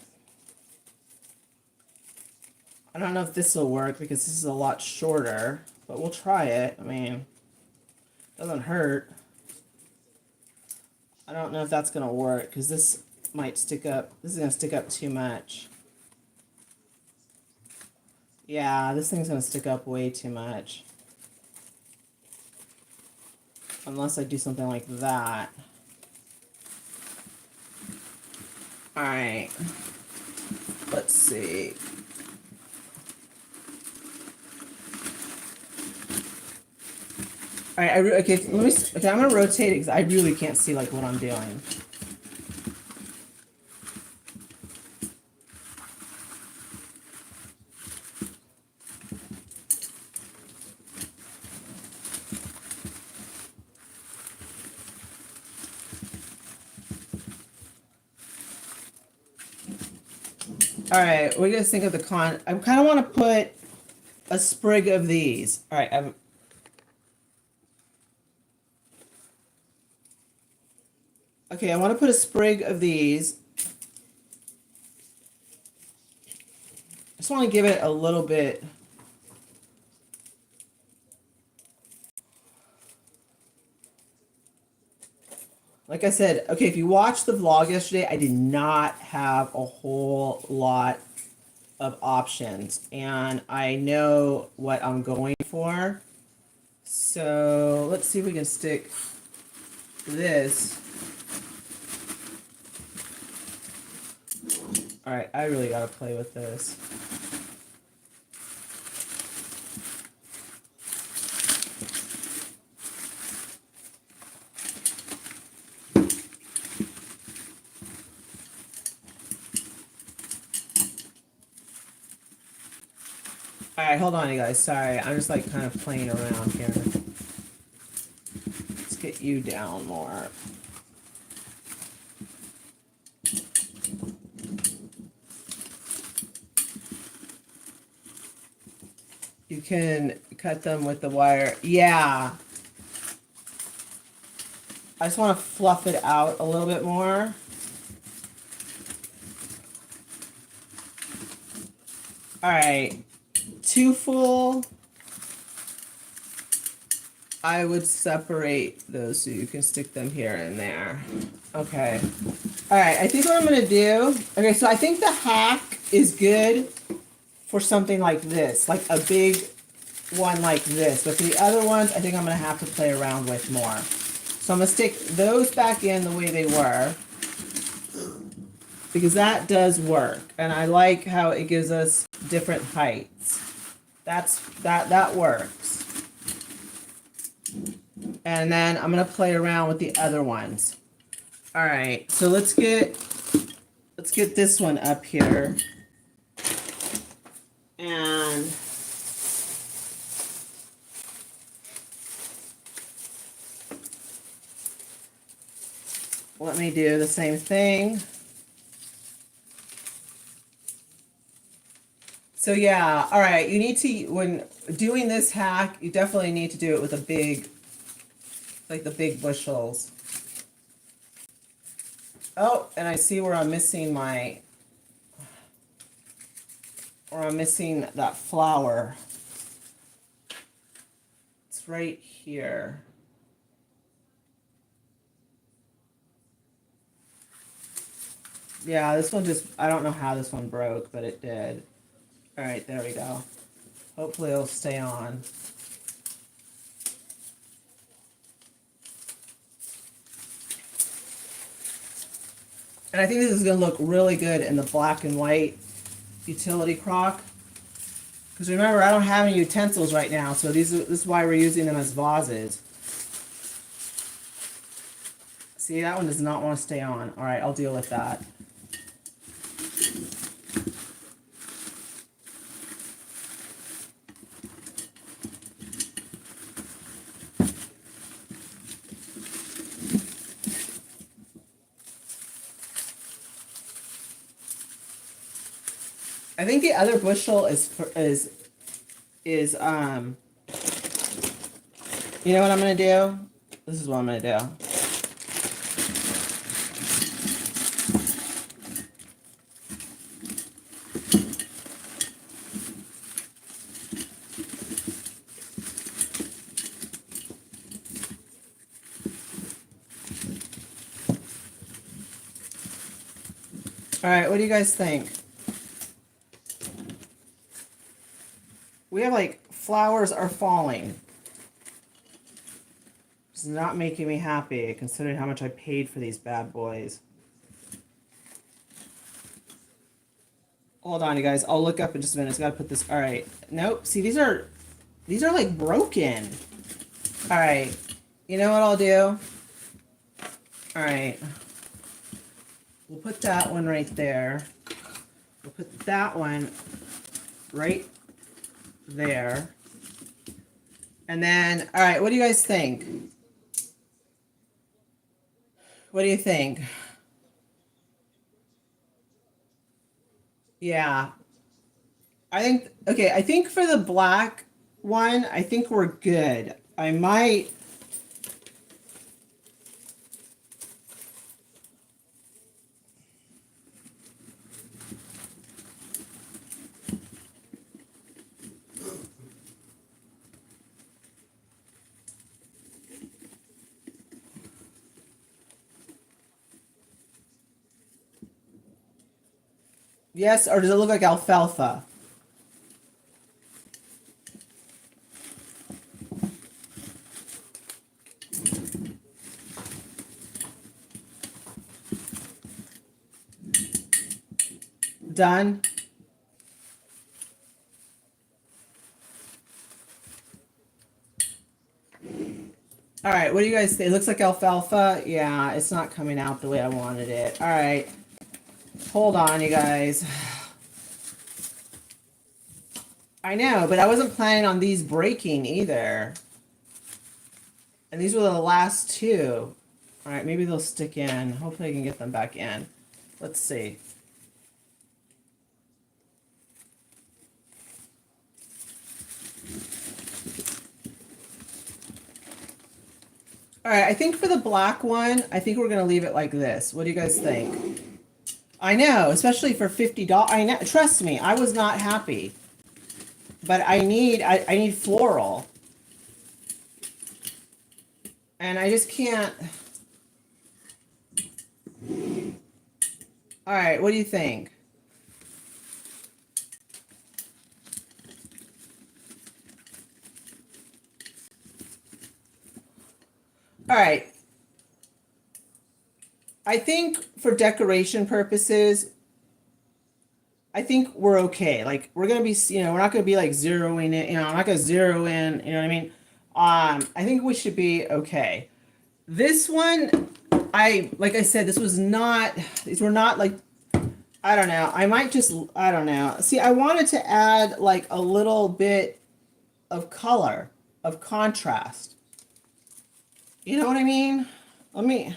I don't know if this will work because this is a lot shorter, but we'll try it. I mean, it doesn't hurt. I don't know if that's going to work because this might stick up. This is going to stick up too much. Yeah, this thing's going to stick up way too much. Unless I do something like that. Alright. Let's see. Alright, okay, let me, okay, I'm gonna rotate it because I really can't see like what I'm doing. Alright, what do you guys think of the I kind of want to put a sprig of these. Alright, okay, I want to put a sprig of these. I just want to give it a little bit. Like I said, okay, if you watched the vlog yesterday, I did not have a whole lot of options, and I know what I'm going for. So let's see if we can stick this. All right, I really gotta play with this. All right, hold on, you guys. Sorry, I'm just like kind of playing around here. Let's get you down more. You can cut them with the wire. Yeah. I just want to fluff it out a little bit more. All right. Too full. I would separate those so you can stick them here and there. Okay. All right. I think what I'm going to do. Okay. So I think the hack is good for something like this, like a big one like this. But for the other ones, I think I'm going to have to play around with more. So I'm going to stick those back in the way they were, because that does work. And I like how it gives us different heights. That works. And then I'm going to play around with the other ones. All right. So let's get this one up here. And let me do the same thing. So yeah, all right, you need to, when doing this hack, you definitely need to do it with a big, like the big bushels. Oh, and I see where I'm missing that flower. It's right here. Yeah, this one just, I don't know how this one broke, but it did. All right, there we go. Hopefully it'll stay on. And I think this is going to look really good in the black and white utility crock. Because remember, I don't have any utensils right now, so this is why we're using them as vases. See, that one does not want to stay on. All right, I'll deal with that. I think the other bushel is you know what I'm gonna do? This is what I'm gonna do. All right, what do you guys think? We have like flowers are falling. It's not making me happy considering how much I paid for these bad boys. Hold on, you guys. I'll look up in just a minute. I gotta put this. All right. Nope. See, these are like broken. All right. You know what I'll do? All right. We'll put that one right there. We'll put that one right there. And then, all right, what do you guys think? What do you think? Yeah. I think for the black one, I think we're good. I might. Yes, or does it look like alfalfa? Done. All right, what do you guys think? It looks like alfalfa. Yeah, it's not coming out the way I wanted it. All right. Hold on, you guys. I know, but I wasn't planning on these breaking either. And these were the last two. All right, maybe they'll stick in. Hopefully I can get them back in. Let's see. All right, I think for the black one, I think we're going to leave it like this. What do you guys think? I know, especially for $50. I know, trust me, I was not happy. But I need floral. And I just can't. All right, what do you think? All right. I think for decoration purposes, I think we're okay. Like we're gonna be, we're not gonna be like zeroing it. I'm not gonna zero in. You know what I mean? I think we should be okay. This one, like I said, this was not. These were not like. I don't know. I might just. I don't know. See, I wanted to add like a little bit of color, of contrast. You know what I mean? Let me.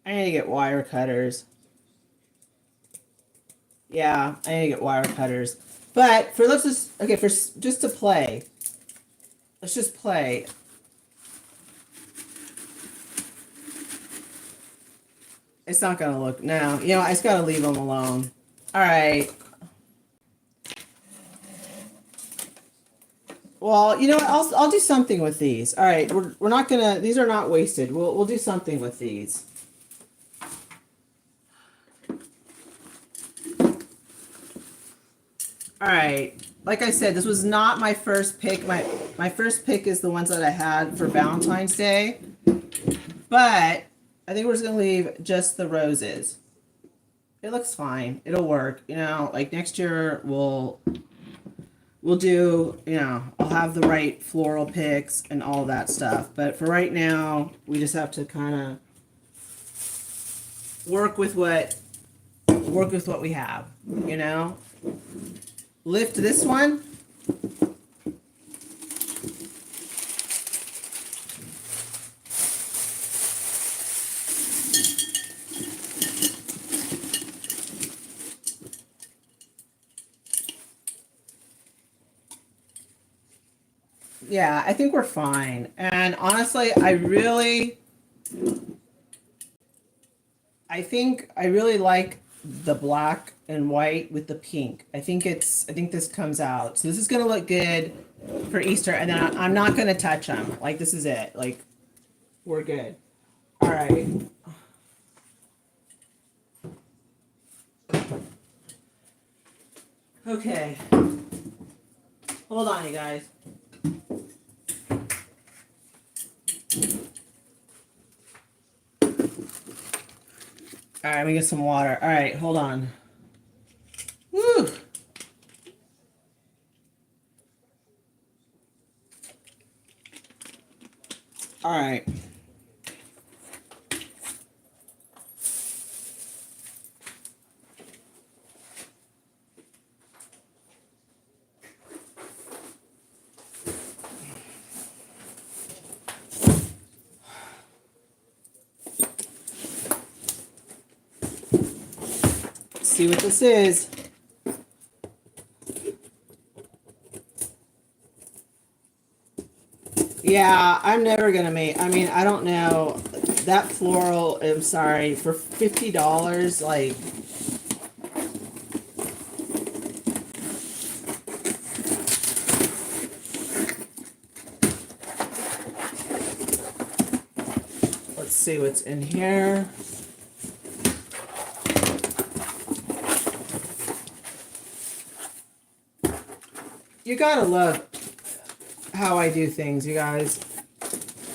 I need to get wire cutters. Yeah, I need to get wire cutters. But for let's just for just to play. Let's just play. It's not gonna look no. I just gotta leave them alone. All right. Well, you know what? I'll do something with these. All right, we're not gonna. These are not wasted. We'll do something with these. All right. like I said, this was not my first pick. My first pick is the ones that I had for Valentine's Day. But I think we're just gonna leave just the roses. It looks fine. It'll work. You know, like next year we'll do, you know, I'll have the right floral picks and all that stuff. But for right now, we just have to kind of work with what we have, you know? Lift this one. Yeah, I think we're fine. And honestly, I really like the black and white with the pink. I think this comes out. So this is gonna look good for Easter, and then I'm not gonna touch them. Like this is it. Like we're good. All right. Okay. Hold on, you guys. All right, let me get some water. All right, hold on. Woo! All right. See what this is. Yeah, I'm never gonna make. I mean, I don't know. That floral. I'm sorry for $50. Like, let's see what's in here. You gotta love how I do things, you guys.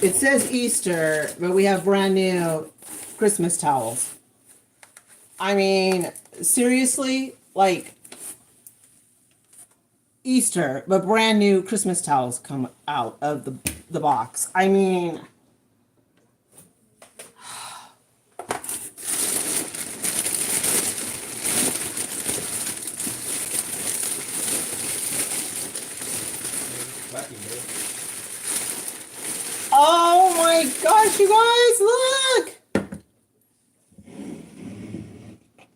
It says Easter, but we have brand new Christmas towels. I mean, seriously, like Easter, but brand new Christmas towels come out of the box. I mean, oh my gosh, you guys, look!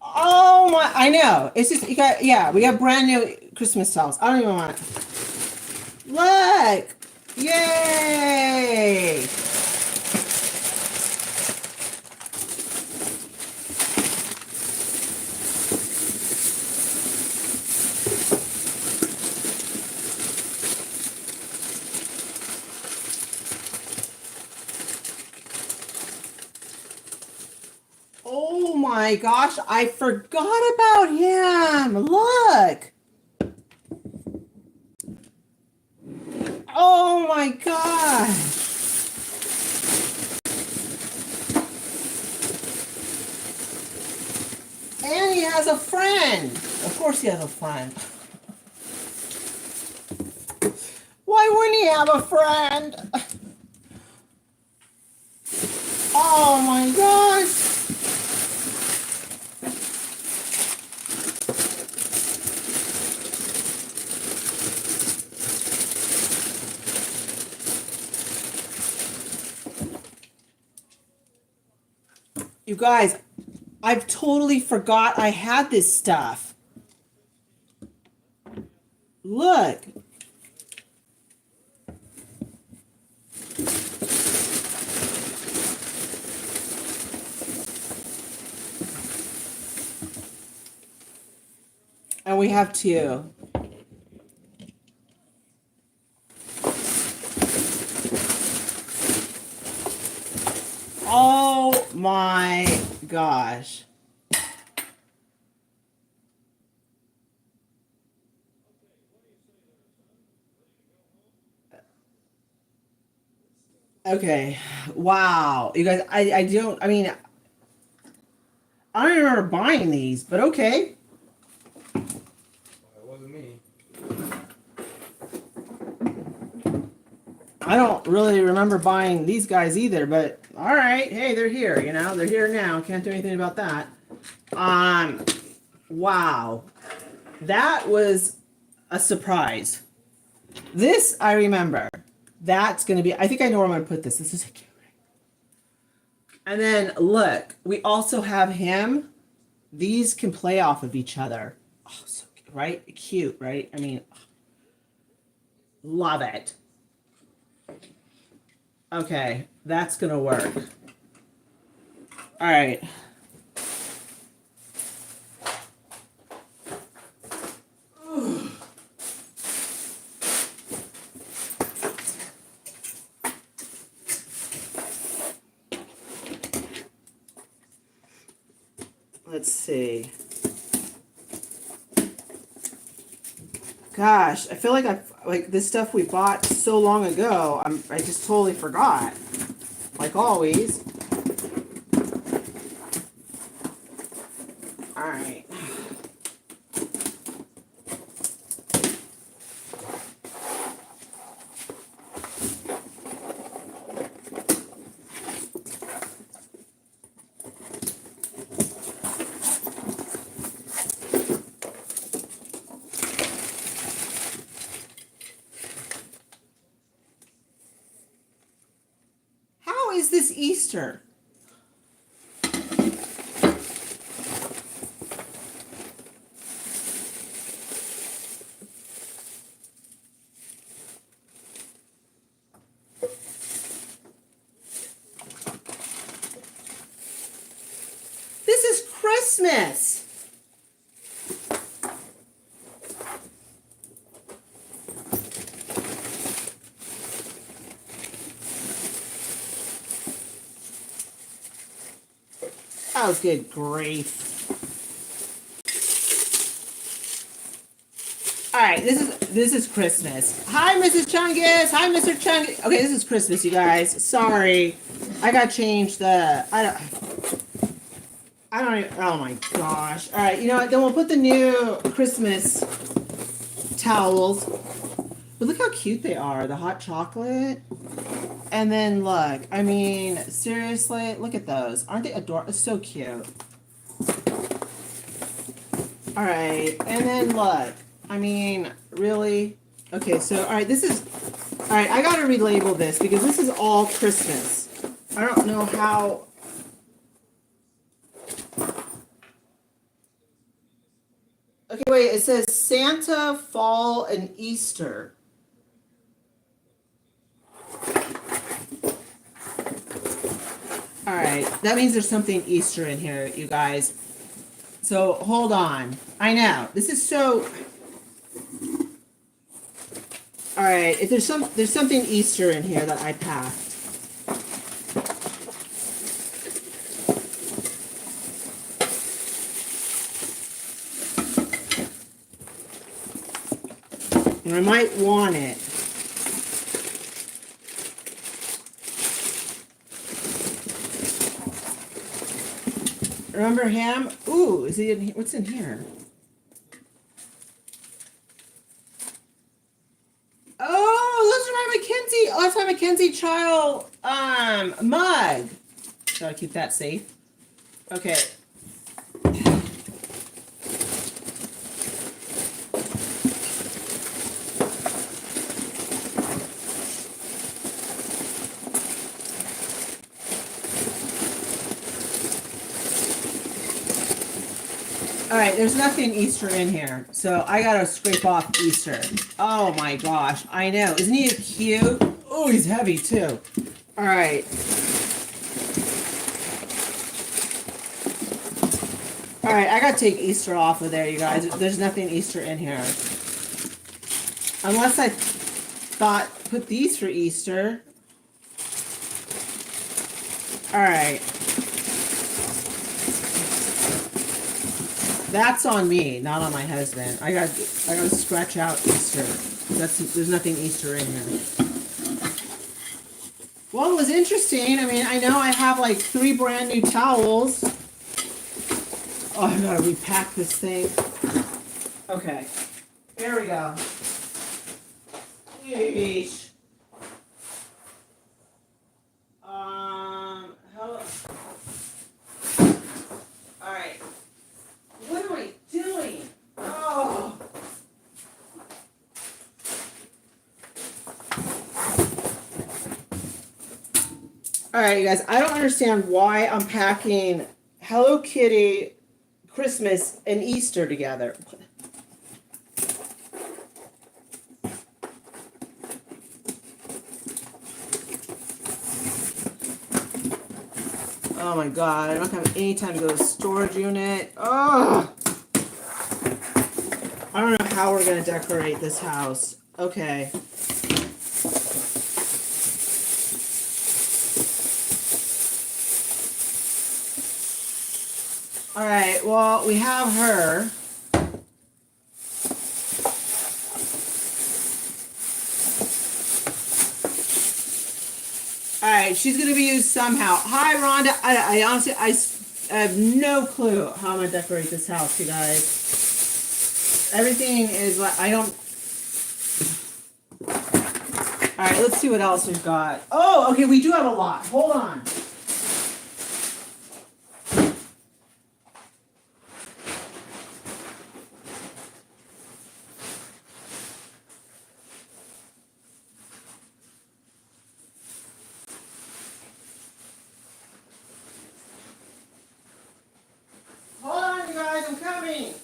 Oh my, I know. It's just, you got, yeah, we got brand new Christmas towels. I don't even want it. Look! Yay! Oh my gosh, I forgot about him. Look. Oh my gosh. And he has a friend. Of course he has a friend. Why wouldn't he have a friend? Oh my gosh. You guys, I've totally forgot I had this stuff. Look. And we have two. Oh my gosh. Okay. Wow. You guys, I don't, I mean, I don't remember buying these, but okay. It wasn't me. I don't really remember buying these guys either, but all right. Hey, they're here, you know, they're here now. Can't do anything about that. Um, wow. That was a surprise. This I remember. That's going to be, I think I know where I'm going to put this. This is cute. And then look, we also have him. These can play off of each other. Oh, so cute, right? Cute, right? I mean, love it. Okay, that's going to work. All right. Let's see. Gosh, I feel like like this stuff we bought so long ago. I just totally forgot. Like always. All right. How is this Easter? This is Christmas. Oh, good grief. All right, this is Christmas. Hi, Mrs. Chungus. Hi, Mr. Chungus. Okay, this is Christmas, you guys. Sorry, I got changed the. I don't even, oh my gosh. All right, you know what? Then we'll put the new Christmas towels. But look how cute they are. The hot chocolate. And then look, I mean, seriously, look at those. Aren't they adorable? So cute. All right, and then look, I mean, really? Okay, so, all right, this is, all right, I gotta relabel this because this is all Christmas. I don't know how. Okay, wait, it says Santa, Fall, and Easter. All right, that means there's something Easter in here, you guys. So hold on. I know this is so. All right, if there's something Easter in here that I packed. And I might want it. Remember him? Ooh, is he in here? What's in here? Oh, those are my Mackenzie. Oh, that's my Mackenzie child mug. Gotta keep that safe. Okay. All right, there's nothing Easter in here, so I gotta scrape off Easter. Oh my gosh, I know. Isn't he cute? Oh, he's heavy too. All right. All right, I gotta take Easter off of there, you guys. There's nothing Easter in here. Unless I thought, put these for Easter. All right. That's on me, not on my husband. I gotta scratch out Easter. There's nothing Easter in here. Well, it was interesting. I mean, I know I have like 3 brand new towels. Oh, I gotta repack this thing. Okay, here we go. Yeesh. Hello. All right. What am I doing? Oh. All right, you guys. I don't understand why I'm packing Hello Kitty, Christmas, and Easter together. Oh my god, I don't have any time to go to the storage unit. Oh! I don't know how we're gonna decorate this house. Okay. Alright, well, we have her. Alright, she's gonna be used somehow. Hi, Rhonda. I honestly, I have no clue how I'm gonna decorate this house, you guys. Everything is like, I don't... Alright, let's see what else we've got. Oh, okay, we do have a lot. Hold on. Hold on, you guys, I'm coming.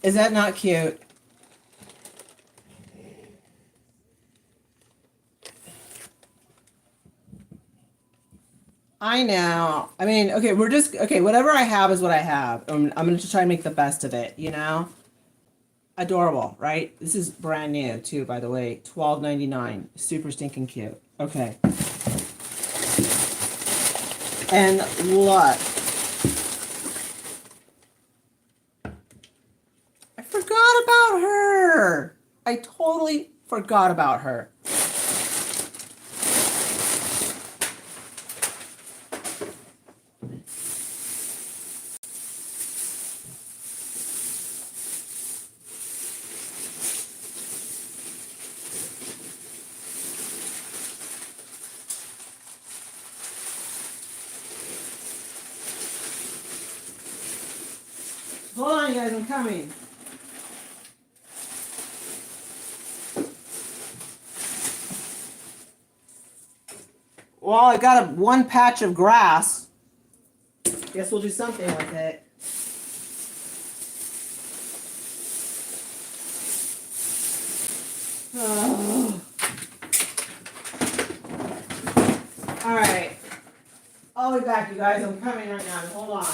Is that not cute? I know. I mean, okay, we're just okay. Whatever I have is what I have. I'm gonna just try and make the best of it. You know, adorable, right? This is brand new too, by the way. $12.99. Super stinking cute. Okay. And look, I forgot about her. I totally forgot about her. Hold on, you guys, I'm coming. Well, I got one patch of grass. Guess we'll do something with it. Oh. All right. I'll be back, you guys. I'm coming right now. Hold on.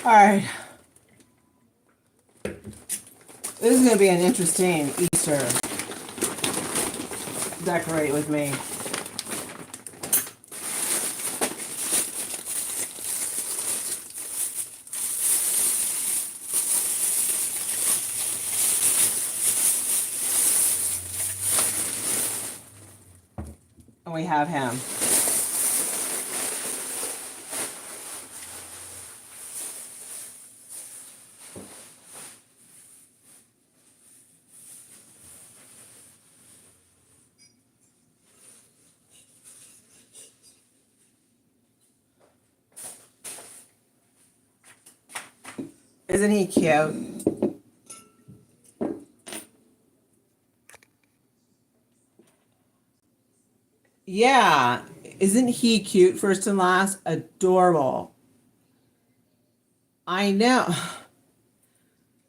All right. This is going to be an interesting Easter. Decorate with me. And we have him. Isn't he cute? Yeah. Isn't he cute, first and last? Adorable. I know.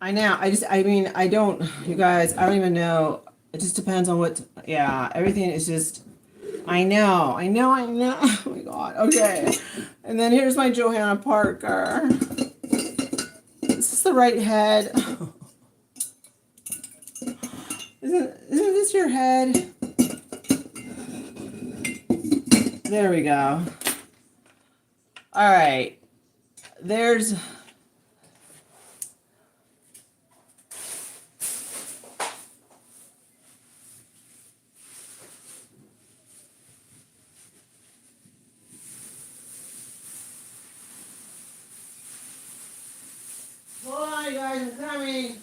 I know. I mean, I don't, you guys, I don't even know. It just depends on what, yeah, everything is just, I know. Oh my God. Okay. And then here's my Johanna Parker. Is this the right head? Isn't this your head? There we go. All right. There's, hold on, you guys, I'm coming.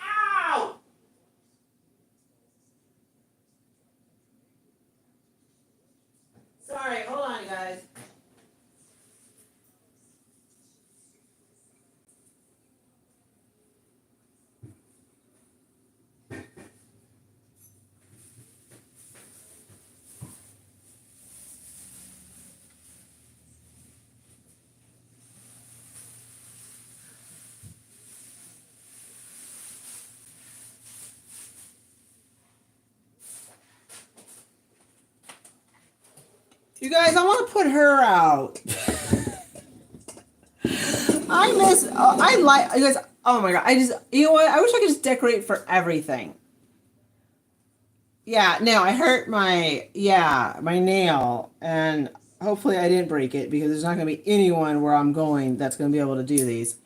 Ow! Sorry, hold on, you guys. You guys, I want to put her out. I like, you guys, oh my God. You know what? I wish I could just decorate for everything. Yeah, no, I hurt my nail, and hopefully I didn't break it because there's not going to be anyone where I'm going that's going to be able to do these.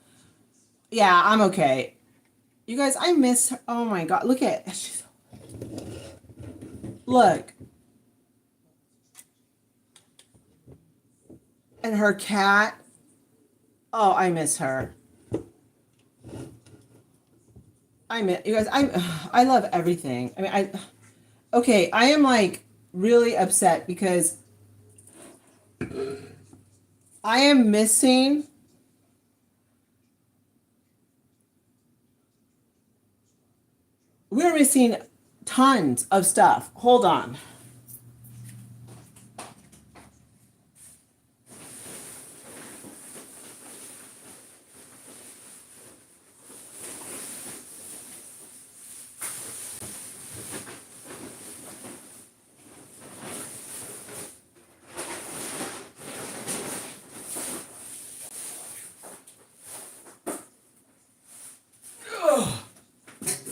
Yeah, I'm okay. You guys, I miss her. Oh my God. Look. And her cat. Oh, I miss her. You guys, I love everything. I mean, okay, I am like really upset because I am missing. We're missing tons of stuff. Hold on.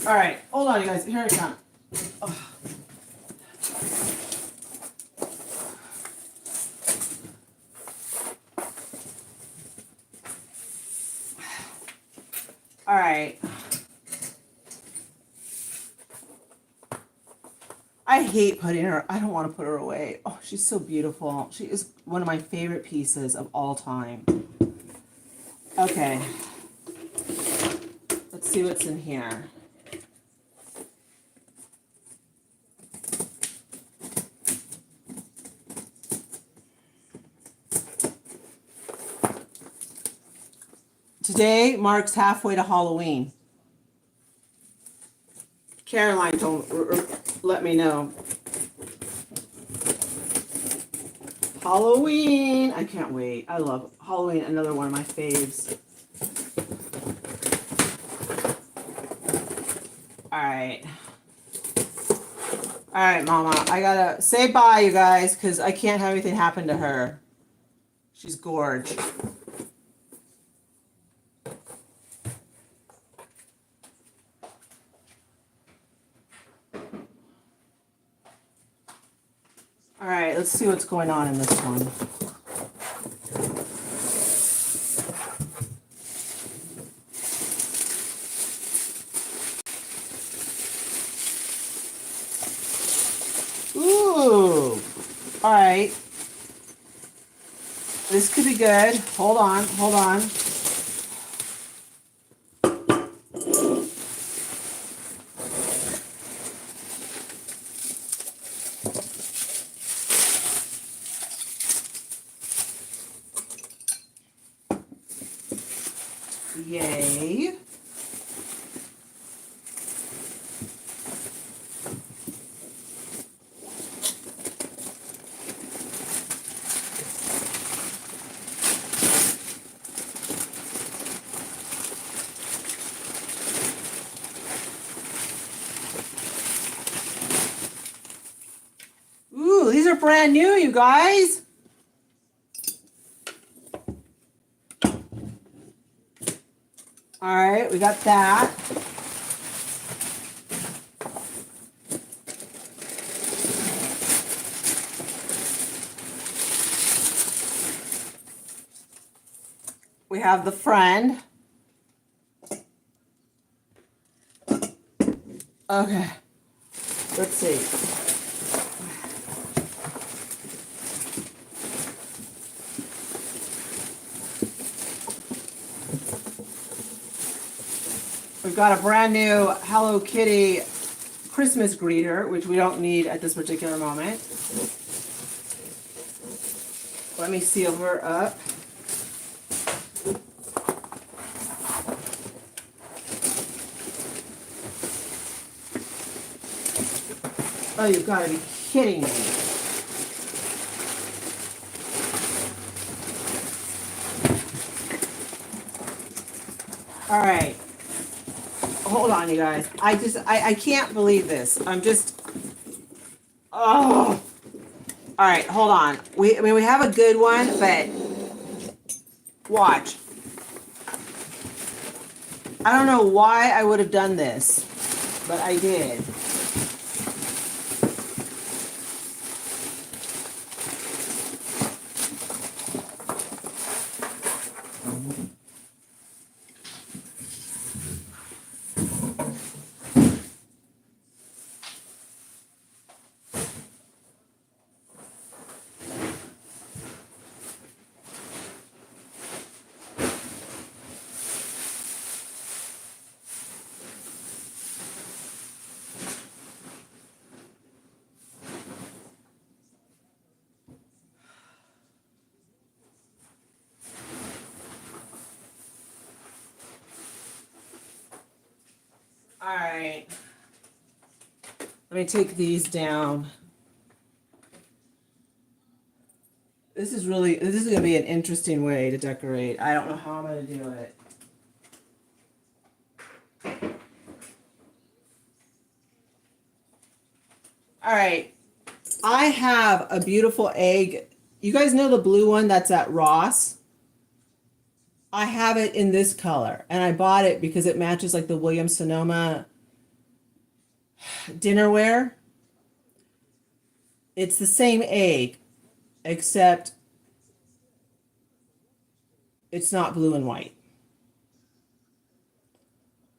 All right, hold on, you guys. Here I come. Ugh. All right. I hate putting her. I don't want to put her away. Oh, she's so beautiful. She is one of my favorite pieces of all time. Okay. Let's see what's in here. Today marks halfway to Halloween. Caroline let me know. Halloween. I can't wait. I love Halloween. Another one of my faves. All right. All right, Mama. I gotta say bye, you guys, because I can't have anything happen to her. She's gorge. All right, let's see what's going on in this one. Ooh. All right. This could be good. Hold on, hold on. Yay. Ooh, these are brand new, you guys. All right, we got that. We have the friend. Okay, let's see. We've got a brand new Hello Kitty Christmas greeter, which we don't need at this particular moment. Let me seal her up. Oh, you've got to be kidding me. All right. Hold on, you guys. I can't believe this. I'm just, oh. All right, hold on. We have a good one, but watch. I don't know why I would have done this, but I did. All right. Let me take these down. This is going to be an interesting way to decorate. I don't know how I'm going to do it. All right. I have a beautiful egg. You guys know the blue one that's at Ross? I have it in this color, and I bought it because it matches like the Williams Sonoma dinnerware. It's the same egg, except it's not blue and white.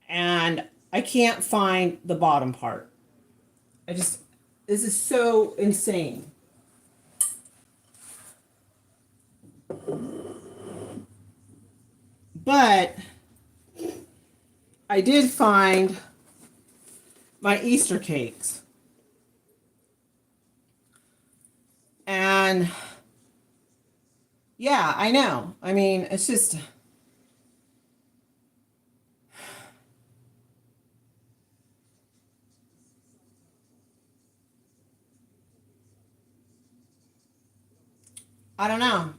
And I can't find the bottom part. This is so insane. But I did find my Easter cakes. And yeah, I know. I mean, it's just, I don't know.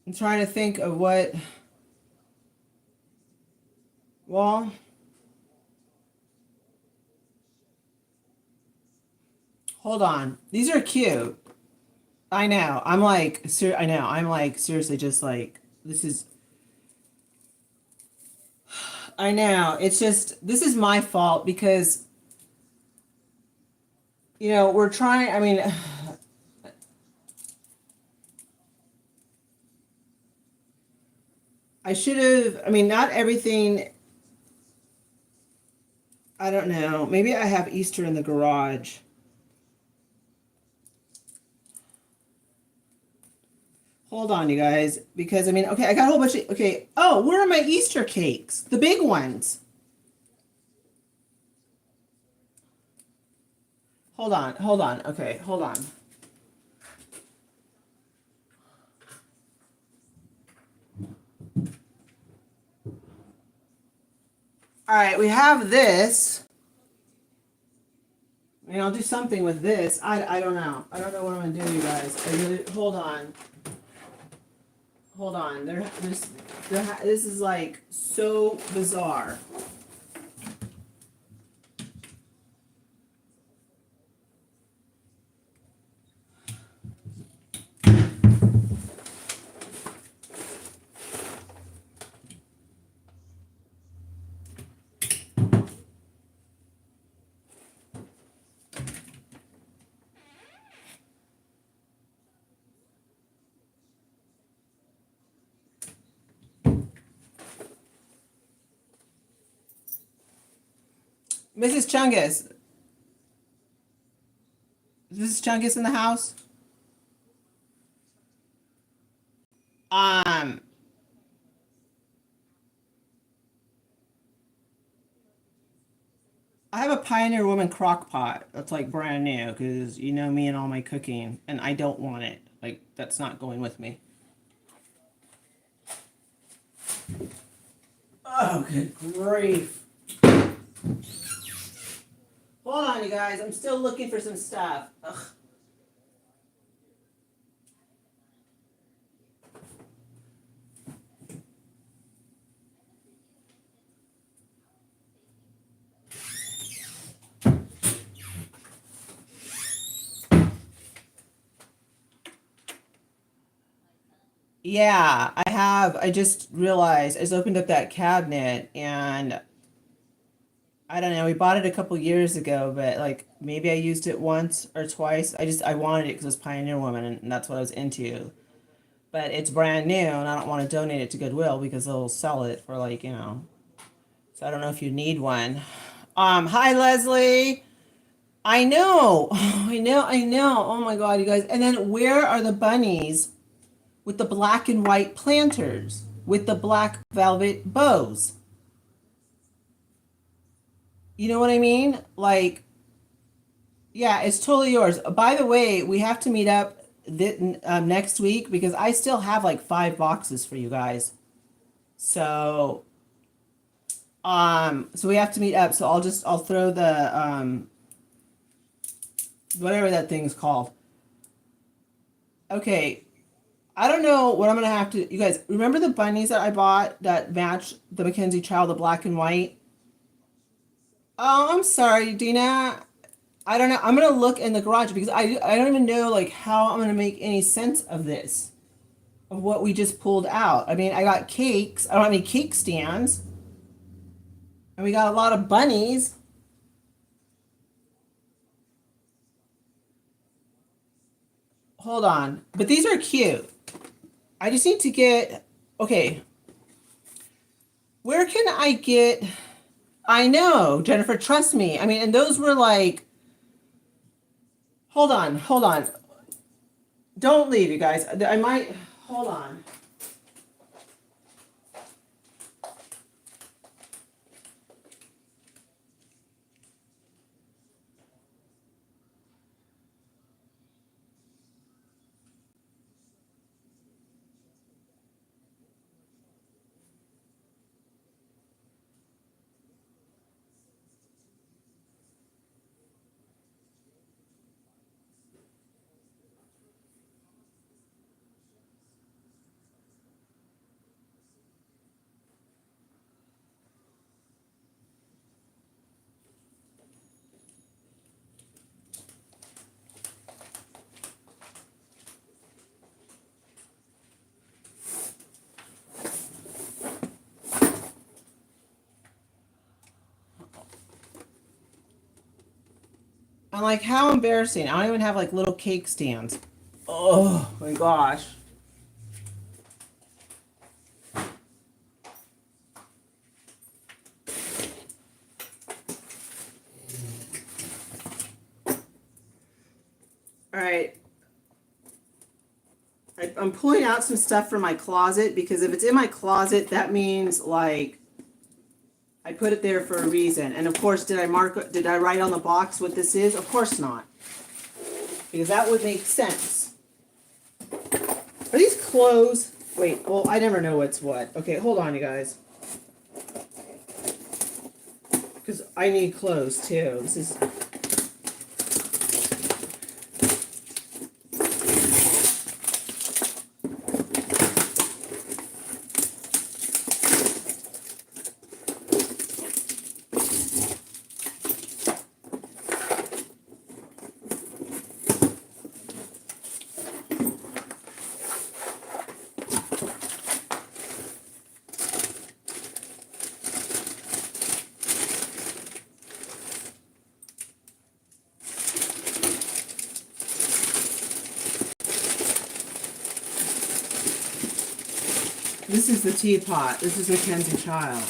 I'm trying to think of what, well, hold on. These are cute. I know. I know. I'm like, seriously, just like, this is, I know. It's just, this is my fault because, we're trying, I mean, I should have, I mean, not everything, I don't know. Maybe I have Easter in the garage. Hold on, you guys, because I mean, okay, I got a whole bunch of, okay. Oh, where are my Easter cakes? The big ones. Hold on. Okay, hold on. All right, we have this. I mean, I'll do something with this. I don't know. I don't know what I'm gonna do, you guys. Hold on. Hold on. This is like so bizarre. Mrs. Chungus. Is Mrs. Chungus in the house? Um, I have a Pioneer Woman crock pot that's like brand new because you know me and all my cooking, and I don't want it. Like, that's not going with me. Oh, good grief. Hold on, you guys. I'm still looking for some stuff. Ugh. Yeah, I have. I just realized I just opened up that cabinet and I don't know. We bought it a couple years ago, but like maybe I used it once or twice. I wanted it because it was Pioneer Woman and that's what I was into. But it's brand new and I don't want to donate it to Goodwill because they'll sell it for like, you know. So I don't know if you need one. Hi Leslie. I know. I know. Oh my God, you guys. And then where are the bunnies with the black and white planters with the black velvet bows? You know what I mean? Like, yeah, it's totally yours. By the way, we have to meet up next week because I still have like 5 boxes for you guys. So, so we have to meet up. So I'll throw the whatever that thing's called. Okay, I don't know what I'm gonna have to. You guys remember the bunnies that I bought that match the Mackenzie Child, the black and white? Oh, I'm sorry, Dina. I don't know. I'm gonna look in the garage because I don't even know like how I'm gonna make any sense of this, of what we just pulled out. I mean, I got cakes. I don't have any cake stands, and we got a lot of bunnies. Hold on, but these are cute. I just need to get. Okay, where can I get? I know, Jennifer. Trust me. I mean, and those were like. Hold on. Don't leave, you guys. I might. Hold on. I'm like, how embarrassing. I don't even have like little cake stands. Oh my gosh. All right. I'm pulling out some stuff from my closet because if it's in my closet, that means like I put it there for a reason. And of course, did I write on the box what this is? Of course not. Because that would make sense. Are these clothes? Wait, well, I never know what's what. Okay, hold on, you guys. because I need clothes too. This is. This is the teapot. This is Mackenzie Child.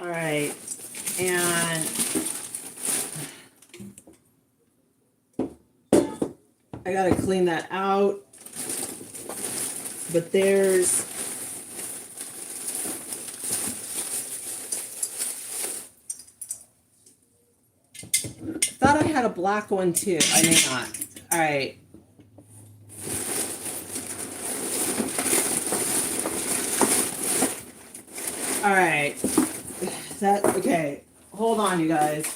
All right, and I gotta clean that out. But there's I thought I had a black one too. I may not. All right. All right. That okay. Hold on, you guys.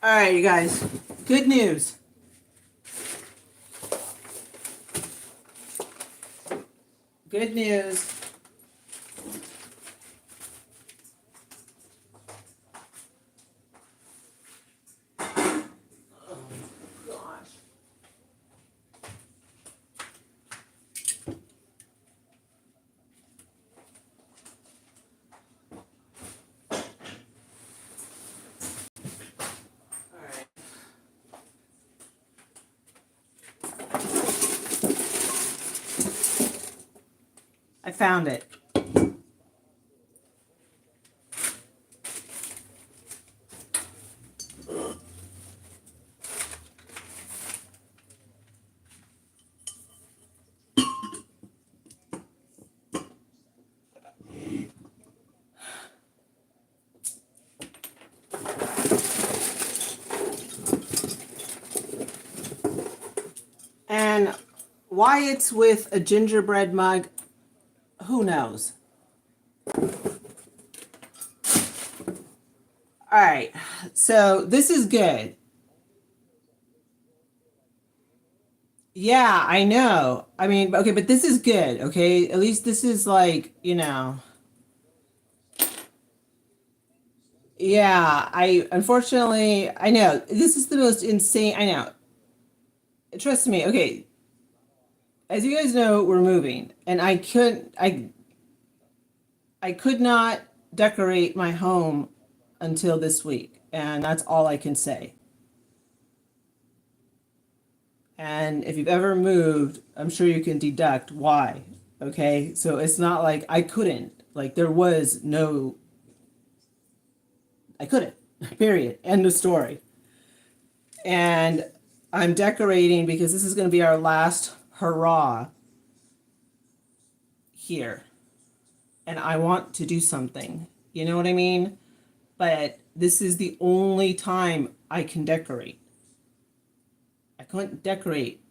All right, you guys. Good news. Good news. Oh gosh. All right. I found it. And why it's with a gingerbread mug, who knows? All right, so this is good. Yeah, I know. I mean, okay, but this is good, okay? At least this is like, yeah, I unfortunately, I know. This is the most insane, I know. Trust me, okay. As you guys know, we're moving, and I could not decorate my home until this week, and that's all I can say. And if you've ever moved, I'm sure you can deduct why. Okay, so it's not like I couldn't, like, there was no, I couldn't, period. End of story. And I'm decorating because this is going to be our last hurrah here. And I want to do something. You know what I mean? But this is the only time I can decorate. I couldn't decorate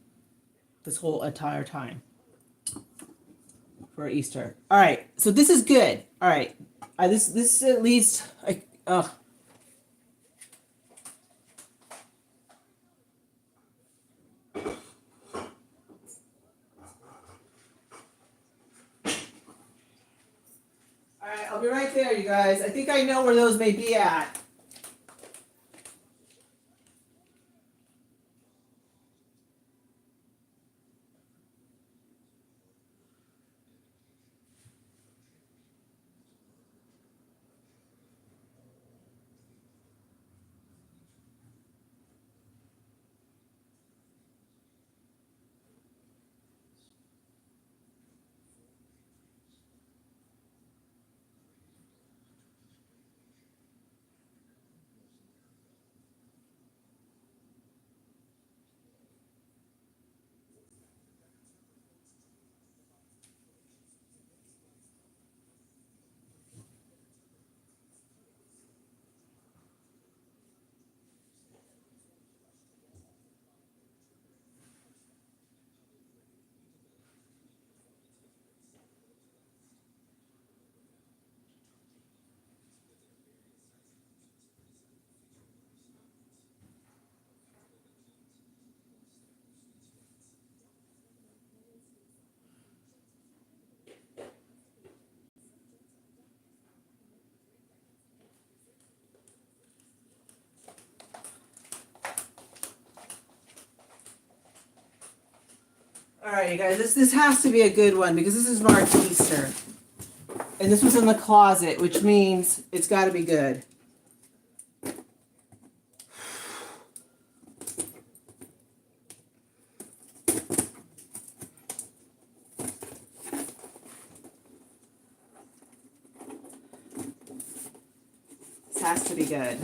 this whole entire time for Easter. All right, so this is good. All right, this at least right, I'll be right there, you guys. I think I know where those may be at. All right, you guys, this has to be a good one because this is marked Easter. And this was in the closet, which means it's got to be good. This has to be good.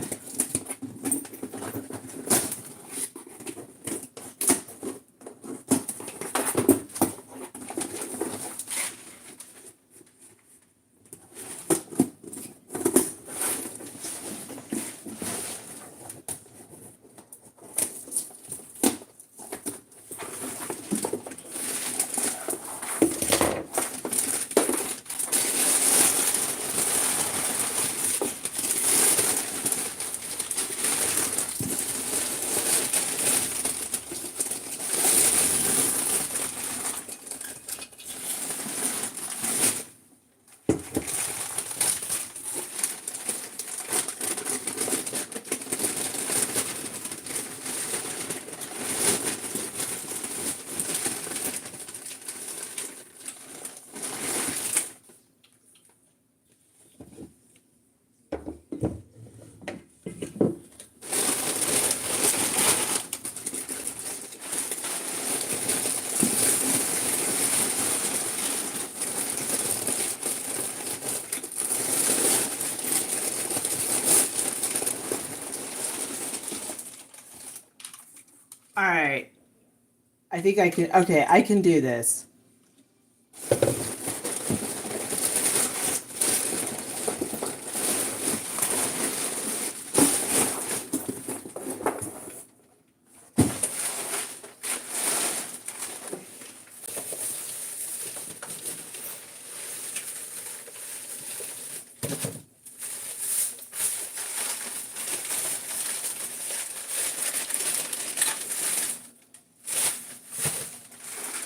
All right. I think I can. Okay, I can do this.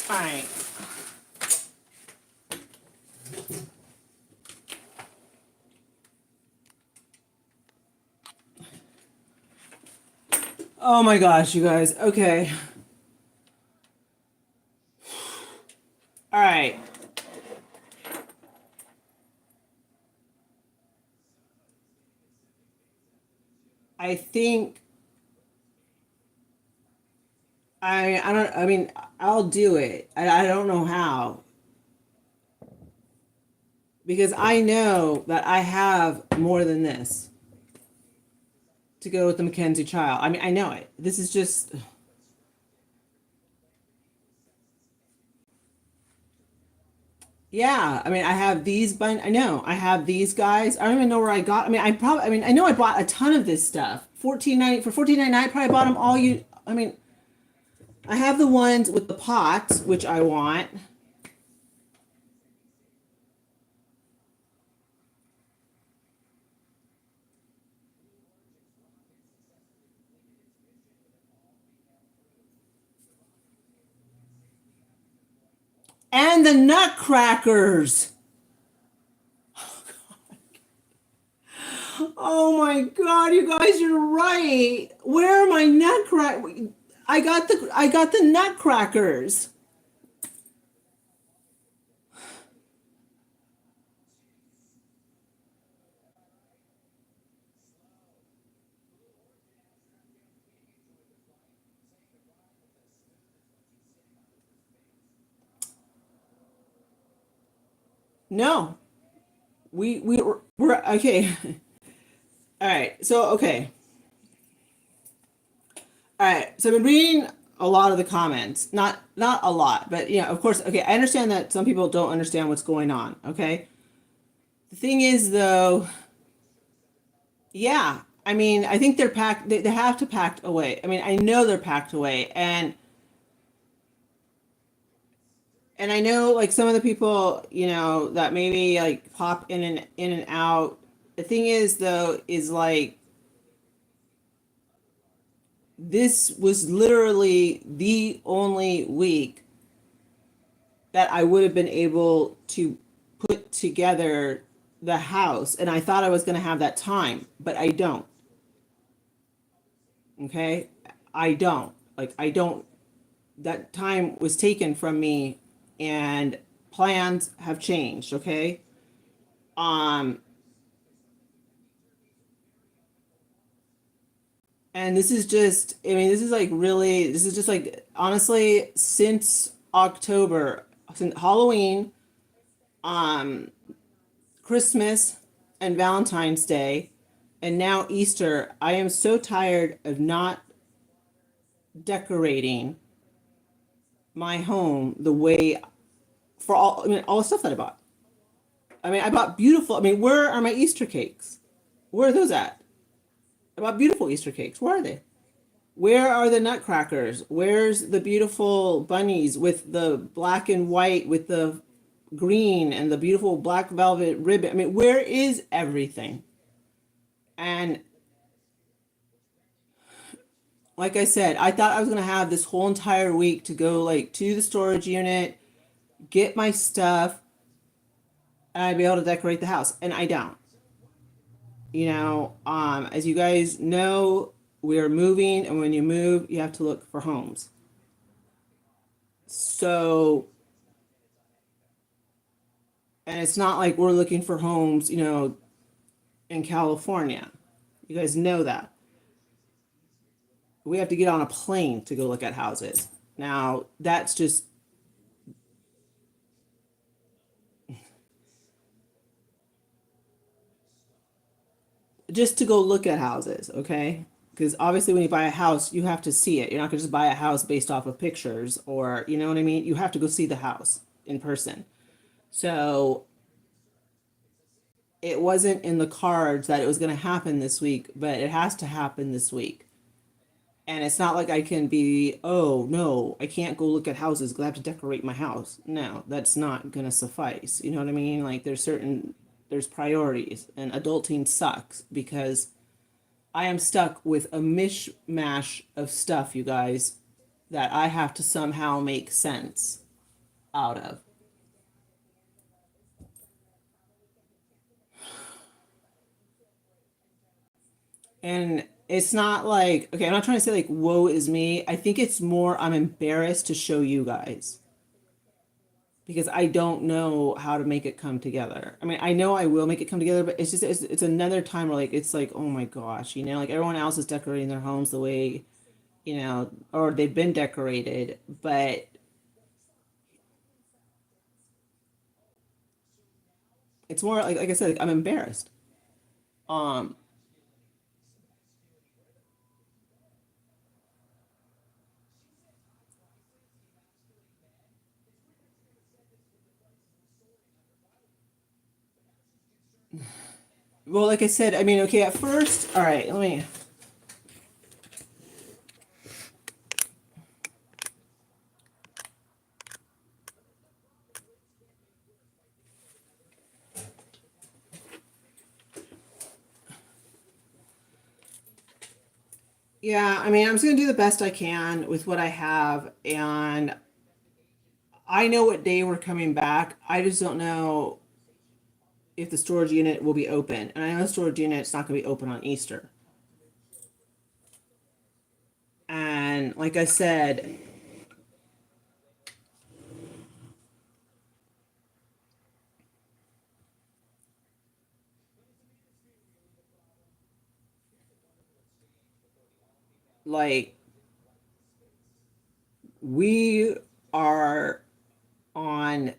All right. Oh my gosh, you guys. Okay. All right. I think I don't I mean I'll do it. I don't know how because I know that I have more than this to go with the Mackenzie child. I mean, I know it. This is just yeah. I mean, I have these I know. I have these guys. I don't even know where I got. I mean, I mean, I know I bought a ton of this stuff. 14.90 for 14.99. I probably bought them all I mean, I have the ones with the pots, which I want. And the nutcrackers. Oh my God, you guys, you're right. Where are my nutcrack? I got the nutcrackers. No, we're okay. All right. So okay. All right. So I've been reading a lot of the comments. Not a lot, but of course. Okay, I understand that some people don't understand what's going on. Okay. The thing is, though, yeah. I mean, I think they're packed. They have to packed away. I mean, I know they're packed away, and I know like some of the people, that maybe like pop in and out. The thing is, though, is like this was literally the only week that I would have been able to put together the house. And I thought I was going to have that time, but I don't. Okay. I don't. Like, I don't. That time was taken from me and plans have changed. Okay. Um, and this is just, I mean, this is like really, this is just like, honestly, since October, since Halloween, um, Christmas and Valentine's Day, and now Easter, I am so tired of not decorating my home the way for all, I mean, all the stuff that I bought. I mean, I bought beautiful, I mean, where are my Easter cakes? Where are those at? I bought beautiful Easter cakes. Where are they? Where are the nutcrackers? Where's the beautiful bunnies with the black and white with the green and the beautiful black velvet ribbon? I mean, where is everything? And like I said, I thought I was gonna have this whole entire week to go like to the storage unit, get my stuff, and I'd be able to decorate the house. And I don't. As you guys know, we're moving, and when you move, you have to look for homes. So, and it's not like we're looking for homes, in California. You guys know that. We have to get on a plane to go look at houses. Now, that's just to go look at houses, okay? Because obviously, when you buy a house, you have to see it. You're not going to just buy a house based off of pictures or, you know what I mean? You have to go see the house in person. So it wasn't in the cards that it was going to happen this week, but it has to happen this week. And it's not like I can be, oh, no, I can't go look at houses because I have to decorate my house. No, that's not going to suffice. You know what I mean? Like there's priorities, and adulting sucks because I am stuck with a mishmash of stuff, you guys, that I have to somehow make sense out of. And it's not like, okay, I'm not trying to say like, woe is me. I think it's more, I'm embarrassed to show you guys because I don't know how to make it come together. I mean, I know I will make it come together, but it's another time where like, it's like, oh my gosh, like everyone else is decorating their homes the way, or they've been decorated, but it's more like I said, like, I'm embarrassed. Um, well, like I said, I mean, okay, at first, all right, let me. Yeah, I mean, I'm just gonna do the best I can with what I have, and I know what day we're coming back. I just don't know if the storage unit will be open. And I know the storage unit's not going to be open on Easter. And like I said, like we are on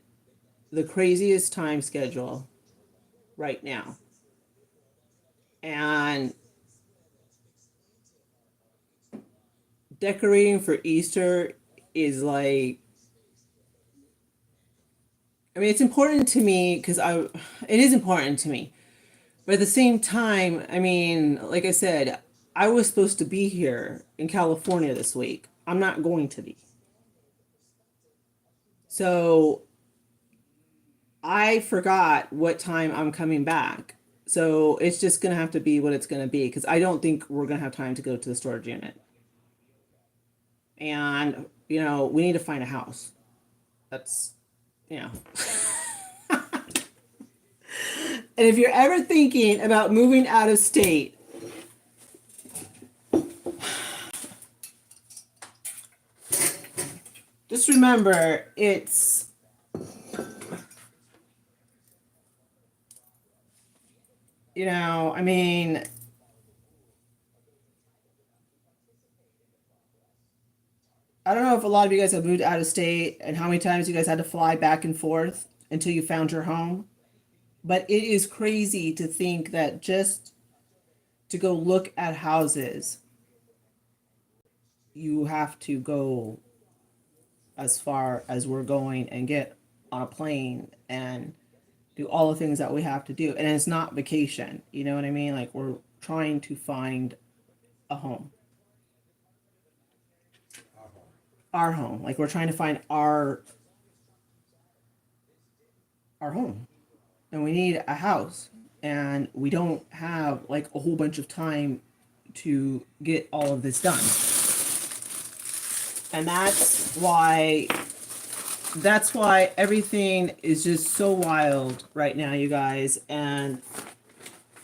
the craziest time schedule right now. And decorating for Easter is like, I mean, it's important to me because it is important to me. But at the same time, I mean, like I said, I was supposed to be here in California this week. I'm not going to be. So I forgot what time I'm coming back. So it's just going to have to be what it's going to be because I don't think we're going to have time to go to the storage unit. And, we need to find a house. That's, you know. And if you're ever thinking about moving out of state, just remember I mean, I don't know if a lot of you guys have moved out of state and how many times you guys had to fly back and forth until you found your home. But it is crazy to think that just to go look at houses, you have to go as far as we're going and get on a plane and do all the things that we have to do. And it's not vacation. You know what I mean? Like we're trying to find a home. Our home. Like we're trying to find our home. And we need a house. And we don't have like a whole bunch of time to get all of this done. And that's why everything is just so wild right now, you guys. And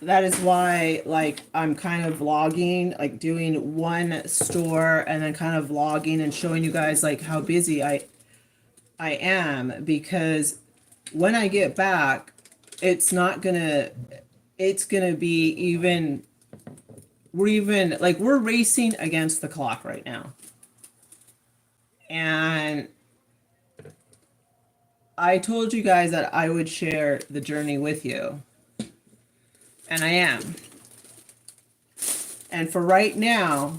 that is why like I'm kind of vlogging, like doing one store and then kind of vlogging and showing you guys like how busy I am, because when I get back, it's gonna be we're racing against the clock right now. And I told you guys that I would share the journey with you. And I am. And for right now,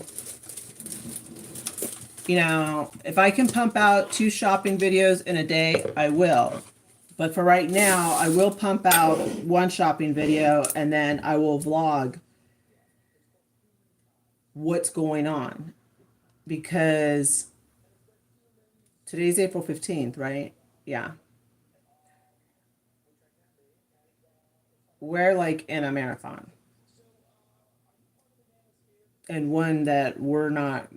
if I can pump out 2 shopping videos in a day, I will. But for right now, I will pump out 1 shopping video and then I will vlog what's going on. Because today's April 15th, right? Yeah. We're like in a marathon. And one that we're not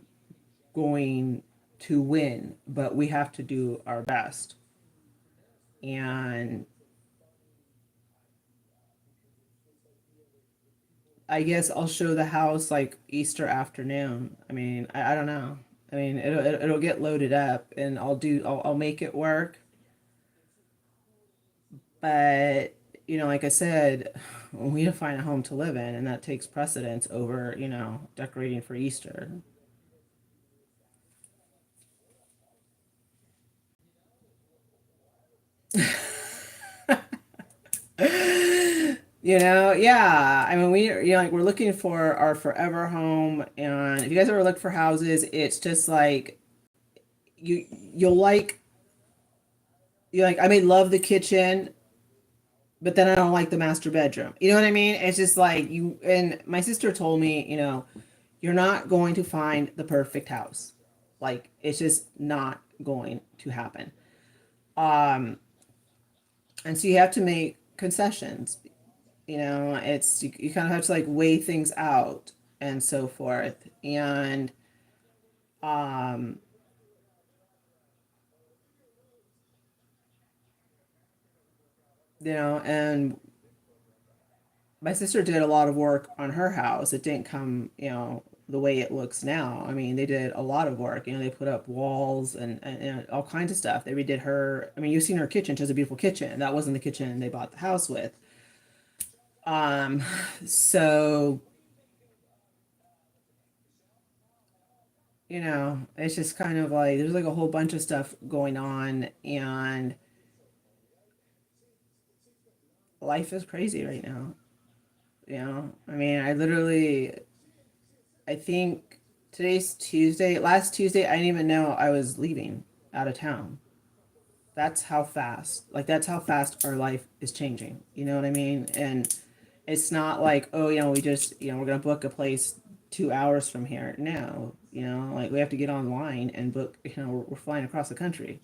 going to win, but we have to do our best. And I guess I'll show the house like Easter afternoon. I mean, I don't know. I mean, it'll get loaded up and I'll make it work. But, like I said, we need to find a home to live in, and that takes precedence over, decorating for Easter. Yeah. I mean, we're looking for our forever home, and if you guys ever look for houses, it's just like you'll like I may love the kitchen, but then I don't like the master bedroom. You know what I mean? It's just like and my sister told me, you're not going to find the perfect house. Like it's just not going to happen. Um, and so you have to make concessions. It's you kind of have to like weigh things out and so forth. And um, and my sister did a lot of work on her house. It didn't come, the way it looks now. I mean, they did a lot of work. They put up walls and all kinds of stuff. They redid her. I mean, you've seen her kitchen. She has a beautiful kitchen. That wasn't the kitchen they bought the house with. Um, so, it's just kind of like there's like a whole bunch of stuff going on, and life is crazy right now. I mean, I think today's Tuesday. Last Tuesday, I didn't even know I was leaving out of town. That's how fast our life is changing. You know what I mean? And it's not like, oh, we just, we're going to book a place 2 hours from here. No, like we have to get online and book, we're flying across the country.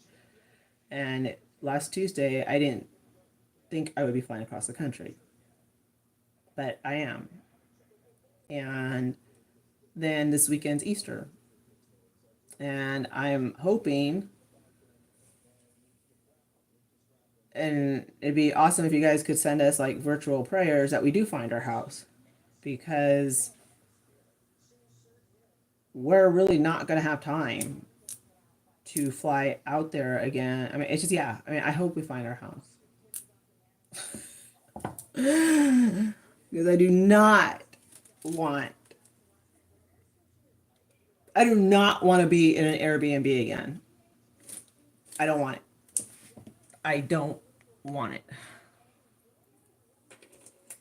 And last Tuesday, I didn't think I would be flying across the country, but I am. And then this weekend's Easter. And I'm hoping, and it'd be awesome if you guys could send us like virtual prayers that we do find our house, because we're really not going to have time to fly out there again. I mean, it's just, yeah, I mean, I hope we find our house. Because want, I do not want to be in an Airbnb again. I don't want it. I don't want it.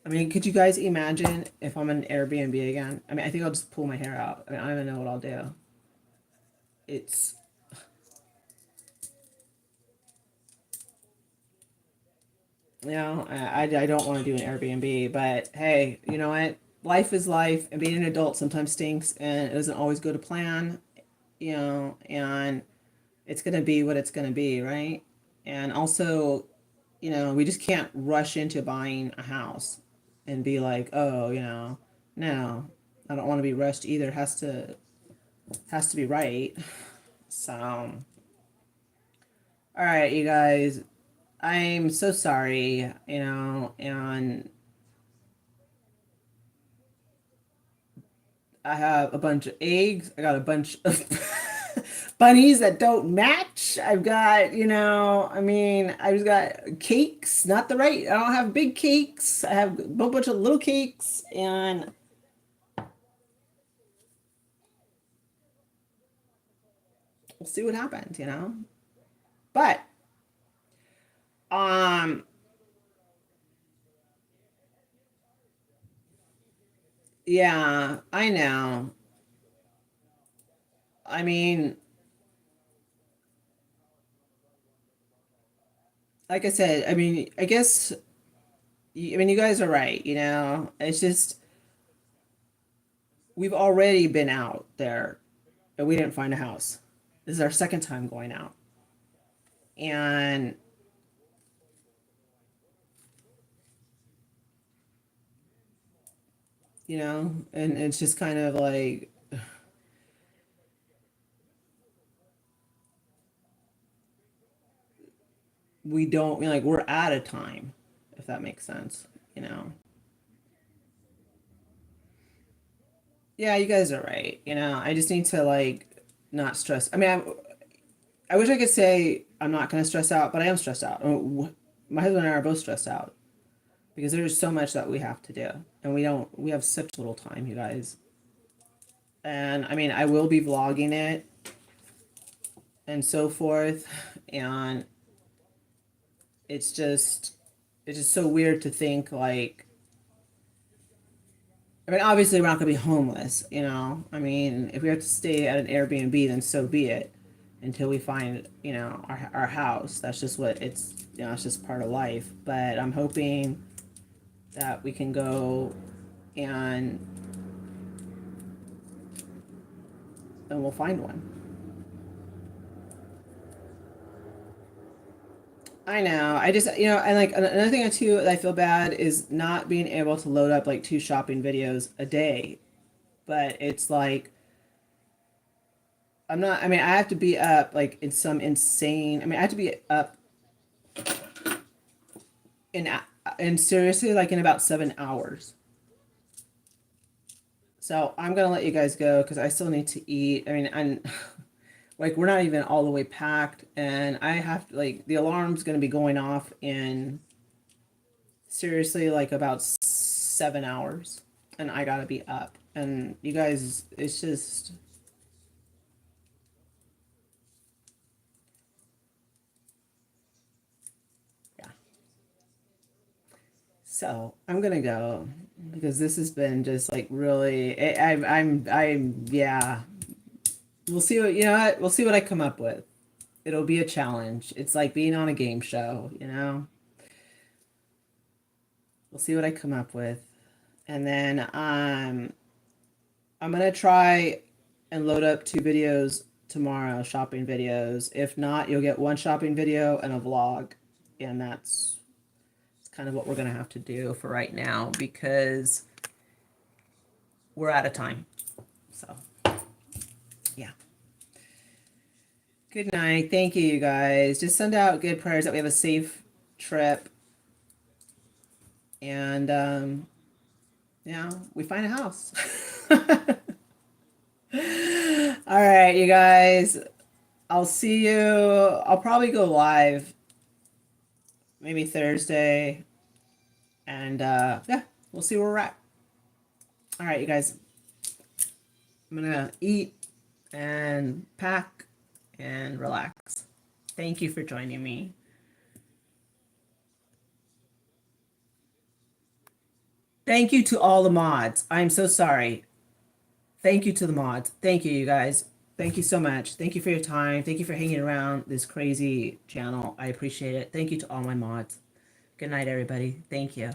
I mean, could you guys imagine if I'm in an Airbnb again? I mean, I think I'll just pull my hair out. I mean, I don't even know what I'll do. It's, I don't want to do an Airbnb, but hey, you know what? Life is life, and being an adult sometimes stinks, and it doesn't always go to plan, and it's going to be what it's going to be, right? And also, we just can't rush into buying a house and be like, oh, no, I don't want to be rushed either. It has to be right. So, all right, you guys, I'm so sorry, and I have a bunch of eggs. I got a bunch of bunnies that don't match. I've got, I mean, I've just got cakes, not the right. I don't have big cakes. I have a whole bunch of little cakes, and we'll see what happens. But, um, yeah, I know. I mean, like I said, I mean, I guess, I mean, you guys are right. It's just we've already been out there and we didn't find a house. This is our second time going out. And, and it's just kind of like we don't like we're out of time, if that makes sense, you know. Yeah, you guys are right. I just need to like not stress. I mean, I wish I could say I'm not going to stress out, but I am stressed out. My husband and I are both stressed out because there's so much that we have to do, and we have such little time, you guys. And I mean, I will be vlogging it and so forth, and it's just it's just so weird to think like, I mean, obviously we're not going to be homeless. I mean, if we have to stay at an Airbnb, then so be it until we find, our house. That's just what it's just part of life. But I'm hoping that we can go and we'll find one. I know. I just, and like another thing too that I feel bad is not being able to load up like two shopping videos a day. But it's like I'm not. I mean, I have to be up like in some insane. I mean, I have to be up in and seriously, like in about 7 hours. So I'm gonna let you guys go because I still need to eat. I mean, I'm like we're not even all the way packed, and I have to, like the alarm's gonna be going off in seriously like about 7 hours, and I gotta be up. And you guys, it's just yeah. So I'm gonna go because this has been just like really. I'm yeah. We'll see what you know. What? We'll see what I come up with. It'll be a challenge. It's like being on a game show, you know. We'll see what I come up with, and then I'm gonna try and load up 2 videos tomorrow, shopping videos. If not, you'll get one shopping video and a vlog, and that's kind of what we're gonna have to do for right now because we're out of time. So, yeah. Good night. Thank you, you guys. Just send out good prayers that we have a safe trip and we find a house. All right, you guys. I'll see you. I'll probably go live maybe Thursday. And yeah, we'll see where we're at. All right, you guys. I'm gonna eat and pack and relax. Thank you for joining me. Thank you to all the mods. I'm so sorry. Thank you to the mods. Thank you, you guys. Thank you so much. Thank you for your time. Thank you for hanging around this crazy channel. I appreciate it. Thank you to all my mods. Good night, everybody. Thank you.